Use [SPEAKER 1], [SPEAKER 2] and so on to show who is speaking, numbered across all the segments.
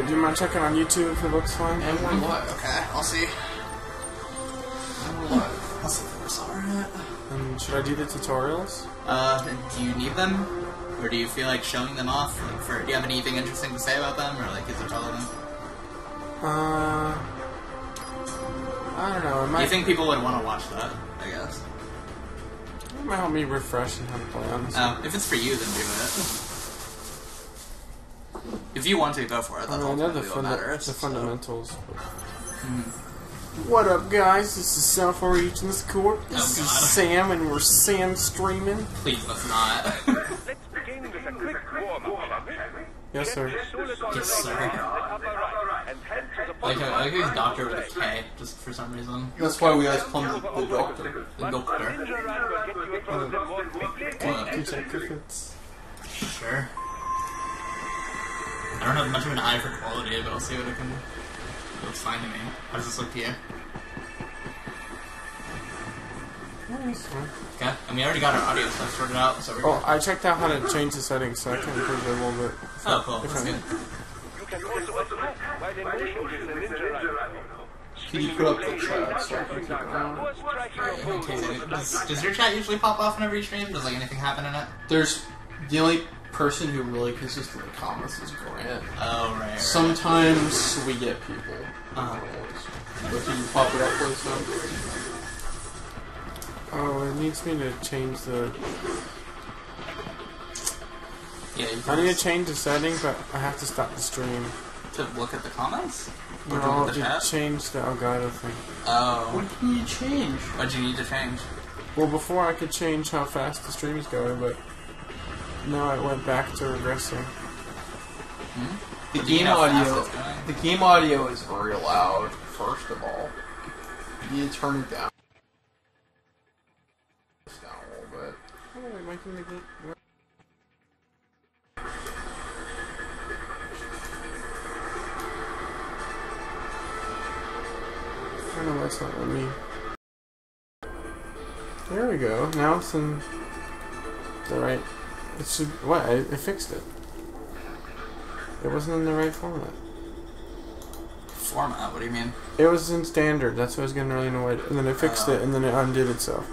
[SPEAKER 1] Do you mind checking on YouTube if it looks fine?
[SPEAKER 2] And we're live. Okay, I'll see. And we're live. I'll see if it's alright.
[SPEAKER 1] Should I do the tutorials?
[SPEAKER 2] Do you need them? Or do you feel like showing them off? Like, do you have anything interesting to say about them? Or like, is it relevant?
[SPEAKER 1] I don't know. It might,
[SPEAKER 2] do you think people would want to watch that? I guess.
[SPEAKER 1] It might help me refresh and how to play, honestly.
[SPEAKER 2] Oh, if it's for you, then do it. If you want to, go for it. That's
[SPEAKER 1] I know the
[SPEAKER 2] matters,
[SPEAKER 1] fundamentals. What up, guys? This is South Regions Court. This is Sam, and we're Sam streaming.
[SPEAKER 2] Please, let's not.
[SPEAKER 3] Let's begin with a quick warm-up.
[SPEAKER 1] Yes, sir.
[SPEAKER 2] Yes, sir. Like he's doctor with a K, just for some reason.
[SPEAKER 4] That's why we always call him the doctor.
[SPEAKER 2] The doctor.
[SPEAKER 1] Can you check if it's...
[SPEAKER 2] Sure. I don't have much of an eye for quality, but I'll see what it can... It looks fine to me. How does this look to you? Okay. I mean, I already got our audio stuff sorted out, so we're good.
[SPEAKER 1] I checked out how to change the settings, so I can improve it a little bit.
[SPEAKER 2] Oh, cool. That's good.
[SPEAKER 4] Can you put up the chat so I can keep it on?
[SPEAKER 2] Does your chat usually pop off whenever you stream? Does like anything happen in it?
[SPEAKER 4] There's the only person who really consistently comments is Grant.
[SPEAKER 2] Oh, right.
[SPEAKER 4] Sometimes we get people. But can you pop it up please?
[SPEAKER 1] Oh, it needs me to change the...
[SPEAKER 2] Yeah, you
[SPEAKER 1] I need to change the setting, but I have to stop the stream.
[SPEAKER 2] to look at the comments? Or
[SPEAKER 1] No,
[SPEAKER 2] to look at the
[SPEAKER 1] to
[SPEAKER 2] chat?
[SPEAKER 1] change the Elgato thing.
[SPEAKER 2] Oh.
[SPEAKER 4] What can you change?
[SPEAKER 2] What'd you need to change?
[SPEAKER 1] Well, before I could change how fast the stream is going, but now it went back to regressing.
[SPEAKER 4] The game audio is very loud, first of all. You need to turn it down. Down a little bit.
[SPEAKER 1] Oh, am I making the game... I don't know why it's not letting me. There we go. Now it's in the right... It should... What? I fixed it. It wasn't in the right format.
[SPEAKER 2] Format? What do you mean?
[SPEAKER 1] It was in standard. That's what I was getting really annoyed. And then it fixed it, and then it undid itself.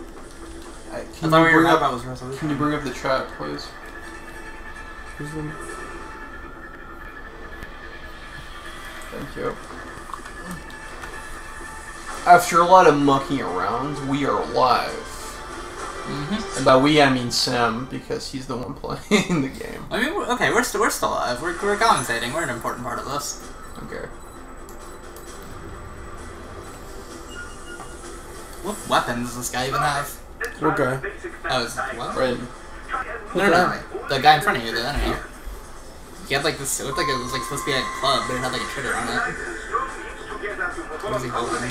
[SPEAKER 4] Can you bring up the chat, please?
[SPEAKER 1] Who's the...
[SPEAKER 4] Thank you. After a lot of mucking around, we are live. And by we, I mean Sam, because he's the one playing the game.
[SPEAKER 2] I mean, okay, we're still alive. We're commentating. We're an important part of this.
[SPEAKER 4] Okay.
[SPEAKER 2] What weapons does this guy even have?
[SPEAKER 1] What guy?
[SPEAKER 2] Oh, is what?
[SPEAKER 4] Right.
[SPEAKER 2] No. The guy in front of you, the enemy. He had like this. It looked like it was like supposed to be a club, but it had like a trigger on it. What was he holding?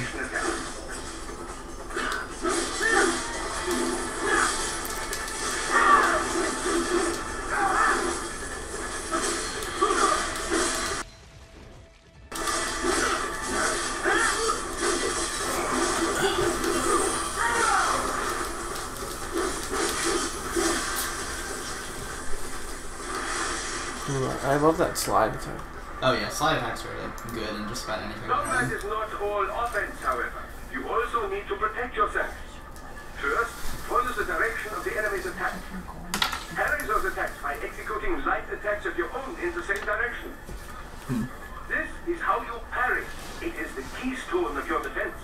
[SPEAKER 1] I love that slide attack.
[SPEAKER 2] Oh yeah, slide attacks are good in just about anything.
[SPEAKER 3] Combat is not all offense, however. You also need to protect yourself. First, follow the direction of the enemy's attack. Parry those attacks by executing light attacks of your own in the same direction. This is how you parry. It is the keystone of your defense.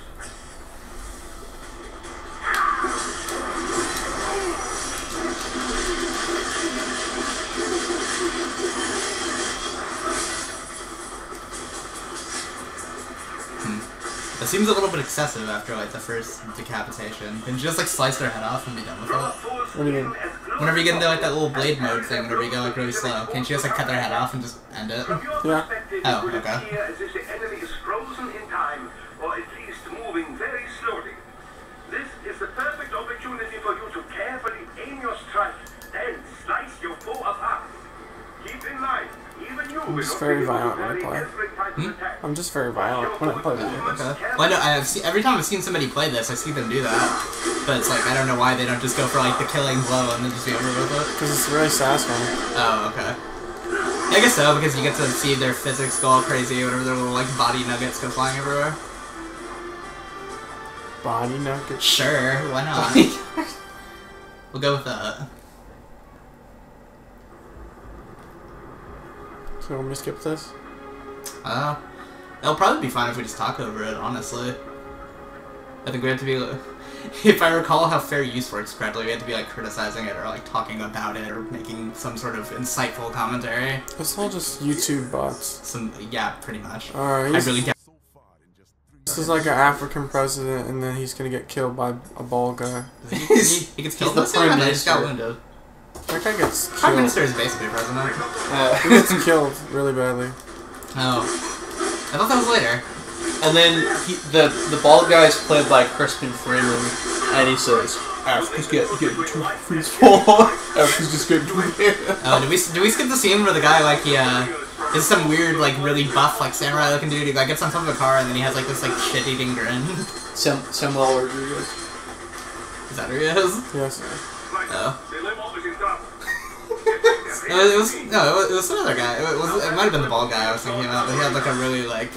[SPEAKER 2] It seems a little bit excessive after like the first decapitation. Can you just like slice their head off and be done with it?
[SPEAKER 1] What do you mean?
[SPEAKER 2] Whenever you get into like that little blade mode thing, whenever you go like really slow, can't you just like cut their head off and just end it?
[SPEAKER 1] Yeah.
[SPEAKER 2] Oh, okay.
[SPEAKER 3] As if the enemy is frozen in time, or at least moving very slowly. This is the perfect opportunity for you to carefully aim your strike, then slice your foe apart. Keep in mind, even you will
[SPEAKER 1] just very violent when I play. I'm just very violent when I play video.
[SPEAKER 2] Okay. Well, I know, every time I've seen somebody play this, I see them do that. But it's like, I don't know why they don't just go for like the killing blow and then just be over with it.
[SPEAKER 1] Because it's really satisfying.
[SPEAKER 2] Oh, okay. I guess so, because you get to see their physics go all crazy whenever their little, like, body nuggets go flying everywhere.
[SPEAKER 1] Body nuggets?
[SPEAKER 2] Sure, why not? We'll go with that.
[SPEAKER 1] So, want me to skip this?
[SPEAKER 2] It'll probably be fine if we just talk over it, honestly. I think we have to be, like, if I recall how fair use works correctly, we have to be, like, criticizing it or, like, talking about it or making some sort of insightful commentary.
[SPEAKER 1] It's all just YouTube bots.
[SPEAKER 2] Yeah, pretty much.
[SPEAKER 1] Alright,
[SPEAKER 2] I really doubt.
[SPEAKER 1] this is like an African president, and then he's gonna get killed by a bald guy.
[SPEAKER 2] He gets killed.
[SPEAKER 4] the Prime
[SPEAKER 2] He just got
[SPEAKER 4] Minister.
[SPEAKER 2] wounded.
[SPEAKER 1] That guy gets
[SPEAKER 2] Prime
[SPEAKER 1] killed.
[SPEAKER 2] Minister is basically president.
[SPEAKER 1] He gets killed really badly.
[SPEAKER 2] Oh. I thought that was later.
[SPEAKER 4] And then the bald guy is played by Crispin Freeman, and he says, "Africa's getting too peaceful. Africa's just getting too."
[SPEAKER 2] Oh, did we skip the scene where the guy, like, he is some weird, like, really buff, like, samurai looking dude? He, like, gets on top of a car and then he has, like, this, like, shit-eating grin.
[SPEAKER 4] Samuel Rodriguez.
[SPEAKER 2] Is that who he is?
[SPEAKER 1] Yes.
[SPEAKER 2] Oh. It was some other guy. It might have been the bald guy I was thinking about, but he had, like, a really, like,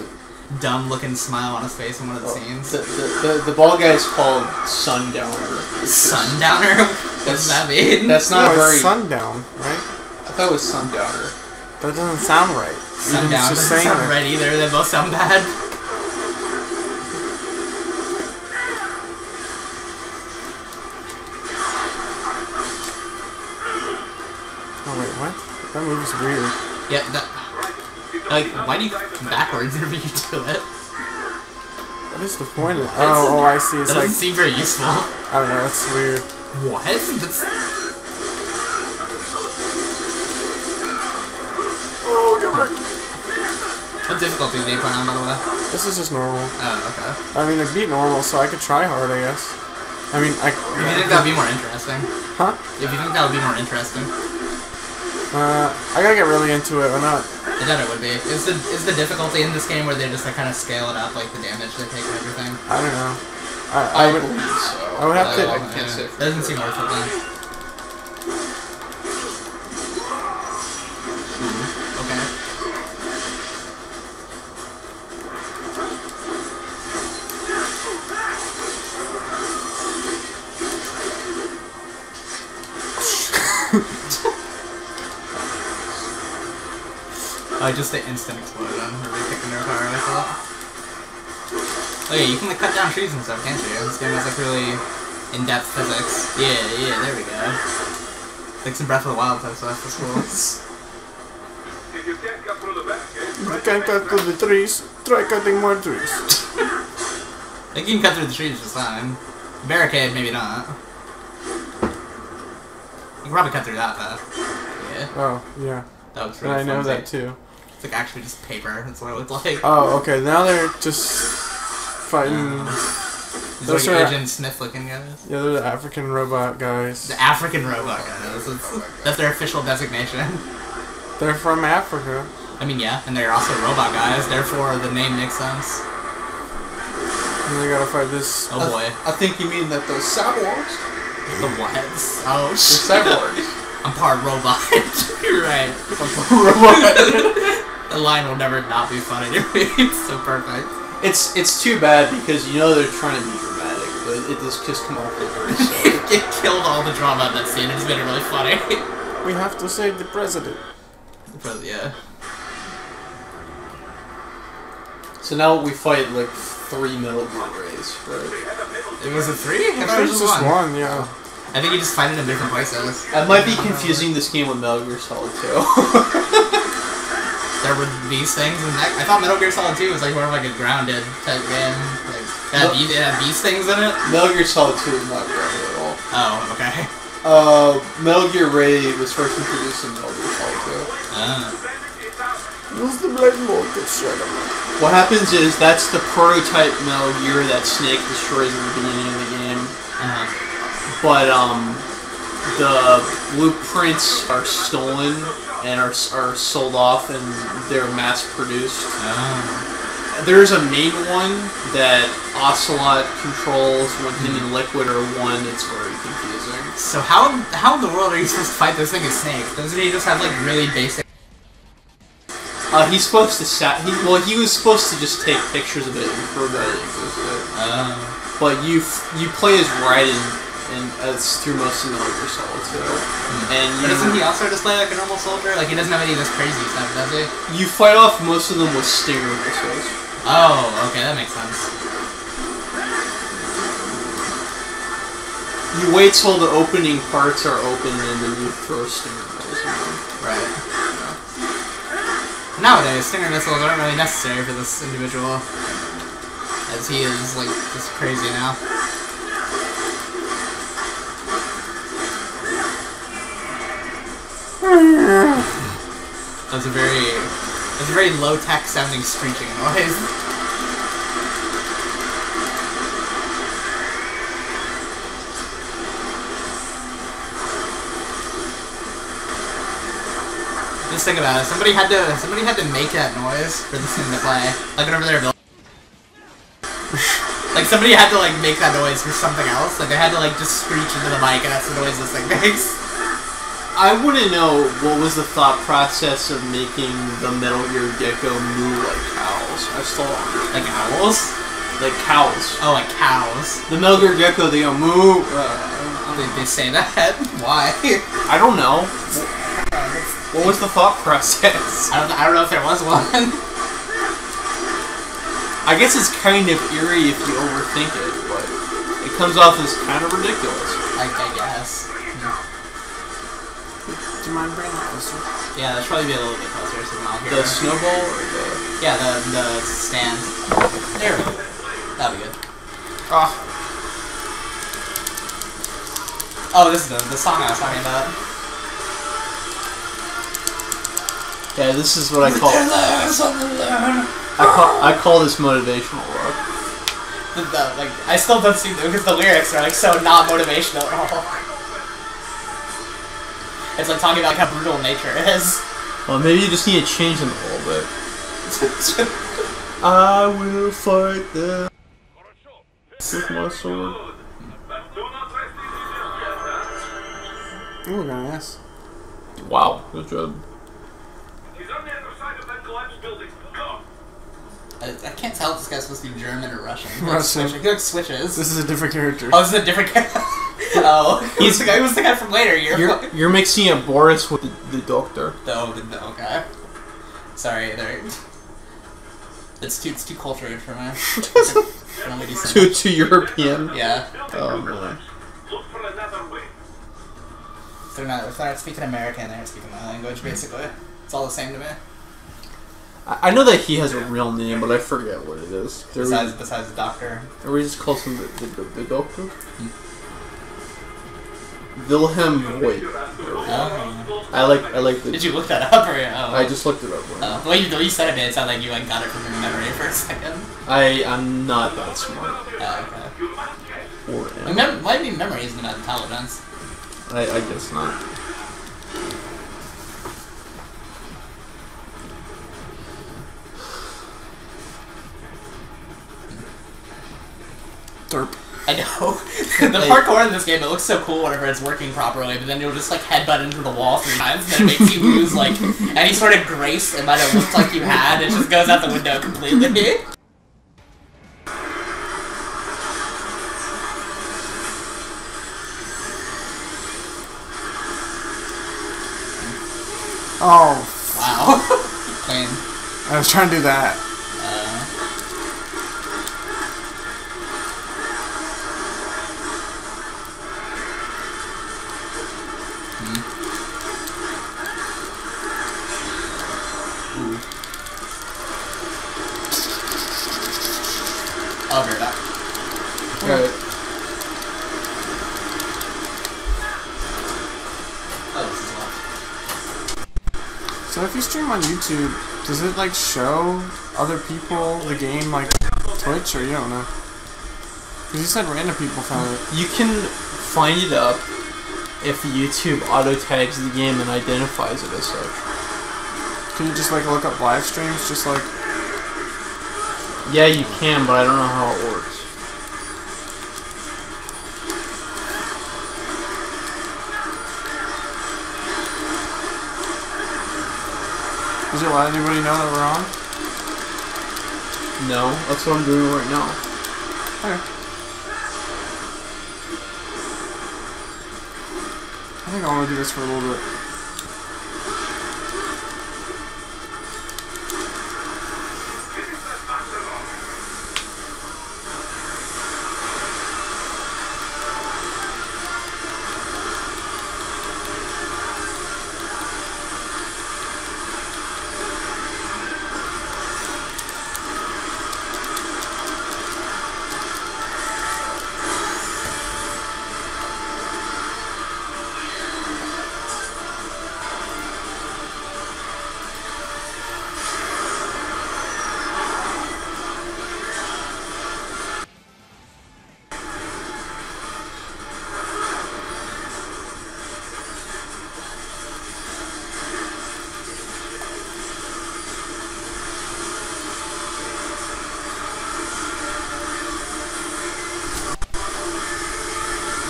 [SPEAKER 2] dumb-looking smile on his face in one of the scenes.
[SPEAKER 4] The ball guy is called Sundowner.
[SPEAKER 2] Sundowner? What does that mean?
[SPEAKER 4] That's not
[SPEAKER 1] No,
[SPEAKER 4] very...
[SPEAKER 1] it's sundown, right?
[SPEAKER 4] I thought it was Sundowner.
[SPEAKER 1] That doesn't sound right.
[SPEAKER 2] Sundown doesn't sound right either. They both sound bad.
[SPEAKER 1] Oh wait, what? That movie's weird.
[SPEAKER 2] Yeah, that... Like, why do you come backwards whenever you do it?
[SPEAKER 1] What is the point of it? Oh, I see. It's
[SPEAKER 2] That
[SPEAKER 1] like,
[SPEAKER 2] doesn't seem very useful.
[SPEAKER 1] I don't know, that's weird.
[SPEAKER 2] What? That's...
[SPEAKER 1] Oh, you're right.
[SPEAKER 2] What difficulty do you put on, by the way?
[SPEAKER 1] This is just normal.
[SPEAKER 2] Oh, okay.
[SPEAKER 1] I mean, I beat normal, so I could try hard, I guess. I mean,
[SPEAKER 2] If you think that would be more interesting.
[SPEAKER 1] Huh?
[SPEAKER 2] If you think that would be more interesting.
[SPEAKER 1] I gotta get really into it, or not.
[SPEAKER 2] I doubt it would be. Is the difficulty in this game where they just, like, kind of scale it up, like, the damage they take and everything?
[SPEAKER 1] I don't know.
[SPEAKER 4] I would believe so.
[SPEAKER 1] I would have to...
[SPEAKER 4] I can't say for
[SPEAKER 2] Doesn't seem worth it then. Okay. Just the instant explosion. Really kicking their car like that. Oh yeah, you can, like, cut down trees and stuff, can't you? This game has, like, really in-depth physics. Yeah, there we go. Like some Breath of the Wild type stuff. That's cool.
[SPEAKER 3] If you can't cut through the back,
[SPEAKER 1] You can't cut through the trees. Try cutting more trees.
[SPEAKER 2] Like, you can cut through the trees just fine. Barricade, maybe not. You can probably cut through that, though. Yeah.
[SPEAKER 1] Oh, yeah.
[SPEAKER 2] That was
[SPEAKER 1] And
[SPEAKER 2] really
[SPEAKER 1] I know
[SPEAKER 2] flimsy.
[SPEAKER 1] that too.
[SPEAKER 2] It's like actually just paper. That's what it looked like.
[SPEAKER 1] Oh, okay. Now they're just fighting.
[SPEAKER 2] These
[SPEAKER 1] Those
[SPEAKER 2] like
[SPEAKER 1] are-
[SPEAKER 2] Agent Smith looking guys.
[SPEAKER 1] Yeah, they're the African robot guys.
[SPEAKER 2] The African robot guys. That's their official designation.
[SPEAKER 1] They're from Africa.
[SPEAKER 2] I mean, yeah, and they're also robot guys. Therefore, the name makes sense.
[SPEAKER 1] And they gotta fight this.
[SPEAKER 2] Oh boy.
[SPEAKER 4] I think you mean that those cyborgs?
[SPEAKER 2] The what? Oh
[SPEAKER 4] The
[SPEAKER 2] shit.
[SPEAKER 4] cyborgs.
[SPEAKER 2] I'm part robot. You're right.
[SPEAKER 4] Robot.
[SPEAKER 2] The line will never not be funny to me. It's so perfect.
[SPEAKER 4] It's too bad because you know they're trying to be dramatic, but it just come off as very silly.
[SPEAKER 2] It killed all the drama in that scene. It just made it really funny.
[SPEAKER 1] We have to save the president.
[SPEAKER 2] But yeah.
[SPEAKER 4] So now we fight like 3 Metal Gear Rays, right?
[SPEAKER 2] It was a 3? I
[SPEAKER 1] I
[SPEAKER 2] thought it
[SPEAKER 1] think
[SPEAKER 2] was
[SPEAKER 1] it's just
[SPEAKER 2] one.
[SPEAKER 1] one, yeah.
[SPEAKER 2] I think you just fight it in different places.
[SPEAKER 4] I might be confusing this game with Metal Gear Solid 2.
[SPEAKER 2] There were these things, and I thought Metal Gear Solid 2 was like more of like a grounded type game. Like, it had these things in it?
[SPEAKER 4] Metal Gear Solid 2 is not grounded at all.
[SPEAKER 2] Oh, okay.
[SPEAKER 4] Metal Gear Ray was first introduced in Metal Gear Solid 2.
[SPEAKER 1] Use the blade mode to shut him.
[SPEAKER 4] What happens is that's the prototype Metal Gear that Snake destroys in the beginning of the game. But the blueprints are stolen and are sold off and they're mass produced. There's a main one that Ocelot controls when him and Liquid are one. It's very confusing.
[SPEAKER 2] So how in the world are you supposed to fight this thing as Snake? Doesn't he just have like really basic...
[SPEAKER 4] He's supposed to he was supposed to just take pictures of it and prove that it existed. But you play as Raiden and as through most of the Metal Gear Solid 2. And
[SPEAKER 2] but doesn't he also just play like a normal soldier? Like he doesn't have any of this crazy stuff, does he?
[SPEAKER 4] You fight off most of them with Stinger missiles.
[SPEAKER 2] Oh, okay, that makes sense.
[SPEAKER 4] You wait till the opening parts are open and then you throw Stinger missiles in them.
[SPEAKER 2] Right. Nowadays, Stinger missiles aren't really necessary for this individual, as he is like just crazy now. That's a very low-tech sounding screeching noise. Just think about it. Somebody had to make that noise for this thing to play. Like over there, Bill. Like somebody had to like make that noise for something else. Like they had to like just screech into the mic, and that's the noise this thing makes.
[SPEAKER 4] I want to know what was the thought process of making the Metal Gear Gecko moo like cows. I still don't understand.
[SPEAKER 2] Like owls?
[SPEAKER 4] Like cows.
[SPEAKER 2] Oh, like cows.
[SPEAKER 4] The Metal Gear Gecko, they go moo.
[SPEAKER 2] They say that? Why?
[SPEAKER 4] I don't know. What was the thought process?
[SPEAKER 2] I don't know if there was one.
[SPEAKER 4] I guess it's kind of eerie if you overthink it, but it comes off as kind of ridiculous.
[SPEAKER 2] I guess.
[SPEAKER 1] Do you mind bringing it closer?
[SPEAKER 2] Yeah, that should probably be a little bit closer so I'm out here.
[SPEAKER 4] The snowball or the...
[SPEAKER 2] Yeah, the stand. There we go. That'll be good. Oh, this is the song I was talking about.
[SPEAKER 4] Yeah, this is what I call... I call this motivational rock.
[SPEAKER 2] Like, I still don't see them because the lyrics are like so not motivational at all. It's like talking about how brutal nature is.
[SPEAKER 4] Well, maybe you just need to change them a little bit. I will fight them with my sword.
[SPEAKER 1] Ooh, nice.
[SPEAKER 4] Wow, good job.
[SPEAKER 3] He's on the other side of that collapsed building. Go!
[SPEAKER 2] I can't tell if this guy's supposed to be German or Russian.
[SPEAKER 1] Russian.
[SPEAKER 2] He like switches.
[SPEAKER 1] This is a different character.
[SPEAKER 2] Oh, this is a different character. Oh, he's the guy. He was the guy from later.
[SPEAKER 4] You're mixing up Boris with the doctor.
[SPEAKER 2] The okay. Sorry, there. It's too cultured for me.
[SPEAKER 4] Too European.
[SPEAKER 2] Yeah.
[SPEAKER 4] Oh man.
[SPEAKER 3] Look for another way.
[SPEAKER 2] If they're not speaking American, they're not speaking my language. Basically, it's all the same to me.
[SPEAKER 4] I know that he has a real name, but I forget what it is.
[SPEAKER 2] Besides the doctor.
[SPEAKER 4] Or we just call him the doctor? Wilhelm Voigt.
[SPEAKER 2] Oh.
[SPEAKER 4] I like the...
[SPEAKER 2] Did you look that up or? Oh.
[SPEAKER 4] I just looked it up.
[SPEAKER 2] The way you said it sounded like you like got it from your memory for a second.
[SPEAKER 4] I'm not that smart.
[SPEAKER 2] Okay.
[SPEAKER 4] Or
[SPEAKER 2] Why do memory isn't about intelligence?
[SPEAKER 4] I guess not.
[SPEAKER 1] Derp.
[SPEAKER 2] I know. The parkour in this game, it looks so cool whenever it's working properly, but then you'll just like headbutt into the wall 3 times, and then it makes you lose like any sort of grace it might have looked like you had. It just goes out the window completely.
[SPEAKER 1] Oh.
[SPEAKER 2] Wow. Clean.
[SPEAKER 1] I was trying to do that.
[SPEAKER 2] I'll be right back.
[SPEAKER 4] Alright.
[SPEAKER 2] Oh, this is locked.
[SPEAKER 1] So if you stream on YouTube, does it like show other people the game like Twitch, or you don't know? Because you said random people found it.
[SPEAKER 4] You can find it up if YouTube auto tags the game and identifies it as such.
[SPEAKER 1] Can you just like look up live streams, just like?
[SPEAKER 4] Yeah, you can, but I don't know how it works.
[SPEAKER 1] Does it let anybody know that we're on?
[SPEAKER 4] No, that's what I'm doing right now.
[SPEAKER 1] Okay. I think I want to do this for a little bit.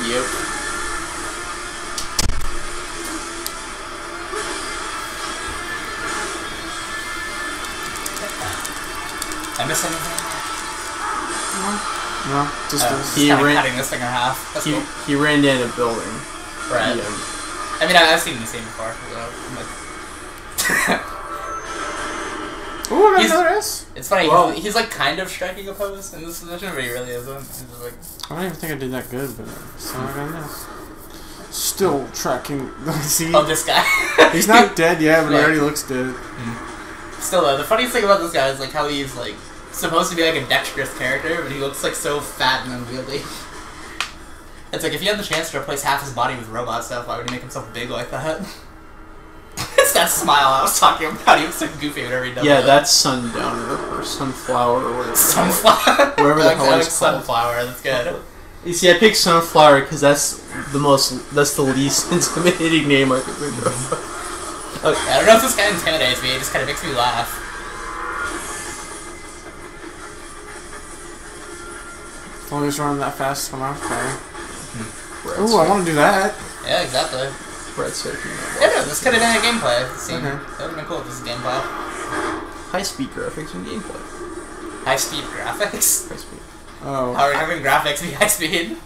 [SPEAKER 4] Yep.
[SPEAKER 2] I miss anything?
[SPEAKER 1] No, just this.
[SPEAKER 4] He ran-
[SPEAKER 2] cutting this thing in half. That's cool.
[SPEAKER 4] He ran down a building.
[SPEAKER 2] Right.
[SPEAKER 4] Yeah.
[SPEAKER 2] I mean, I've seen the scene before. So I'm like,
[SPEAKER 1] Ooh, I got
[SPEAKER 2] He's-
[SPEAKER 1] another S.
[SPEAKER 2] it's funny.
[SPEAKER 4] Whoa.
[SPEAKER 2] He's like kind of striking a pose in this position, but he really isn't. He's just like,
[SPEAKER 1] I don't even think I did that good, but so I got this. Still tracking. See,
[SPEAKER 2] oh, this guy.
[SPEAKER 1] he's not dead yet, but he
[SPEAKER 2] Right.
[SPEAKER 1] already looks dead.
[SPEAKER 2] Still though, the funniest thing about this guy is like how he's like supposed to be like a dexterous character, but he looks like so fat and unwieldy. It's like if you had the chance to replace half his body with robot stuff, why would he make himself big like that? It's that smile I was talking about. He looks so goofy whenever he does
[SPEAKER 4] Yeah,
[SPEAKER 2] that.
[SPEAKER 4] that's Sundowner or Sunflower or whatever.
[SPEAKER 2] Sunflower.
[SPEAKER 4] Whatever the hell
[SPEAKER 2] I like
[SPEAKER 4] it's called.
[SPEAKER 2] Sunflower. That's good.
[SPEAKER 4] You see, I picked Sunflower because that's the least intimidating name I could think of.
[SPEAKER 2] Okay, I don't know if this guy intimidates me. It just kind of makes me laugh.
[SPEAKER 1] As long as running that fast from our car.
[SPEAKER 4] Brett
[SPEAKER 1] Ooh, I want to do that.
[SPEAKER 2] Yeah, exactly.
[SPEAKER 4] Searching.
[SPEAKER 2] Yeah, no, this could have been a gameplay scene.
[SPEAKER 1] Okay.
[SPEAKER 2] That would have been cool if this is gameplay.
[SPEAKER 4] High-speed graphics and gameplay.
[SPEAKER 2] High-speed graphics?
[SPEAKER 4] High-speed.
[SPEAKER 1] Oh.
[SPEAKER 2] How are having graphics be high-speed?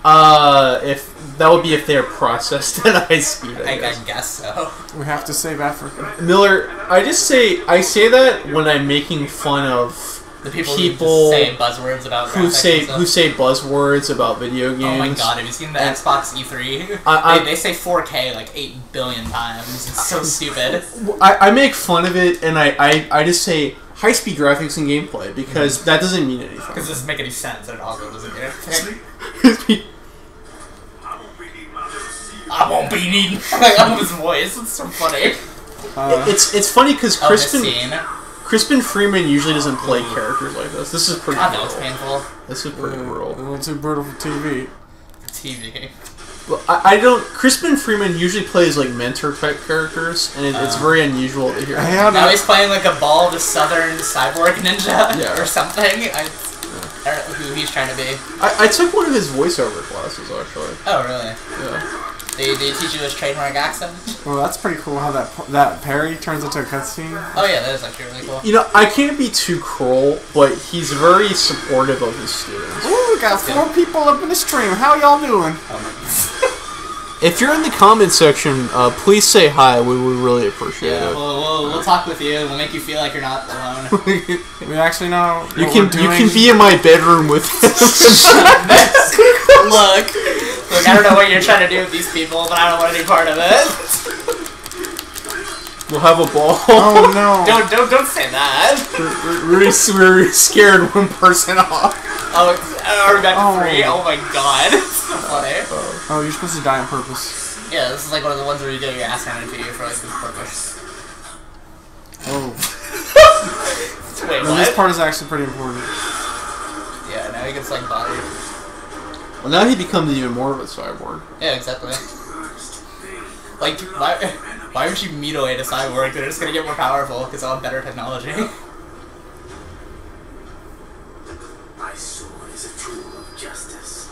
[SPEAKER 4] If that would be if they're processed at high speed, I
[SPEAKER 2] guess so.
[SPEAKER 1] We have to save Africa.
[SPEAKER 4] Miller, I say that when I'm making fun of
[SPEAKER 2] The people
[SPEAKER 4] who
[SPEAKER 2] just say buzzwords about graphics and stuff.
[SPEAKER 4] say buzzwords about video games.
[SPEAKER 2] Oh my god, have you seen the Xbox E3? They say 4K like 8 billion times. It's so stupid.
[SPEAKER 4] I make fun of it and I just say high-speed graphics and gameplay because that doesn't mean anything.
[SPEAKER 2] Because it doesn't make any sense at all. It doesn't mean anything. I won't be needing. Like, I love his voice. It's so funny.
[SPEAKER 4] It's funny because
[SPEAKER 2] This scene.
[SPEAKER 4] Crispin Freeman usually doesn't play characters like this. This is pretty
[SPEAKER 2] God, that
[SPEAKER 4] brutal.
[SPEAKER 2] was painful.
[SPEAKER 4] This is pretty
[SPEAKER 1] A
[SPEAKER 4] brutal.
[SPEAKER 1] little too brutal for TV.
[SPEAKER 2] TV.
[SPEAKER 4] Well, I don't. Crispin Freeman usually plays like mentor type characters, and it's very unusual to hear.
[SPEAKER 2] Now he's playing like a bald Southern cyborg ninja or something. I don't know who he's trying to be.
[SPEAKER 4] I took one of his voiceover classes actually.
[SPEAKER 2] Oh, really?
[SPEAKER 4] Yeah.
[SPEAKER 2] They teach you his trademark accent?
[SPEAKER 1] Well, that's pretty cool how that parry turns into a cutscene.
[SPEAKER 2] Oh yeah, that is actually really cool.
[SPEAKER 4] You know, I can't be too cruel, but he's very supportive of his students.
[SPEAKER 1] Ooh, we got 4 people up in the stream. How y'all doing?
[SPEAKER 4] If you're in the comment section, please say hi. We would really appreciate
[SPEAKER 2] Yeah,
[SPEAKER 4] it.
[SPEAKER 2] we'll talk with you. We'll make you feel like you're not alone.
[SPEAKER 1] We actually know
[SPEAKER 4] You
[SPEAKER 1] what
[SPEAKER 4] can
[SPEAKER 1] we're doing.
[SPEAKER 4] you can be in my bedroom with
[SPEAKER 2] Look, I don't know what you're trying to do with these people, but I don't want any part of it.
[SPEAKER 4] We'll have a ball.
[SPEAKER 1] Oh no!
[SPEAKER 2] Don't say that.
[SPEAKER 4] We're scared one person off.
[SPEAKER 2] Oh, are we back to 3? Oh my god. It's so funny.
[SPEAKER 1] Oh, you're supposed to die on purpose.
[SPEAKER 2] Yeah, this is like one of the ones where you get your ass handed to you for like this purpose.
[SPEAKER 1] Oh.
[SPEAKER 2] Wait,
[SPEAKER 1] No, this
[SPEAKER 2] what?
[SPEAKER 1] part is actually pretty important.
[SPEAKER 2] Yeah, now he gets like bodied.
[SPEAKER 4] Well, now he becomes even more of a cyborg.
[SPEAKER 2] Yeah, exactly. Like, why would you mutilate a cyborg? They're just gonna get more powerful because they'll have better technology.
[SPEAKER 3] My sword is a tool of justice.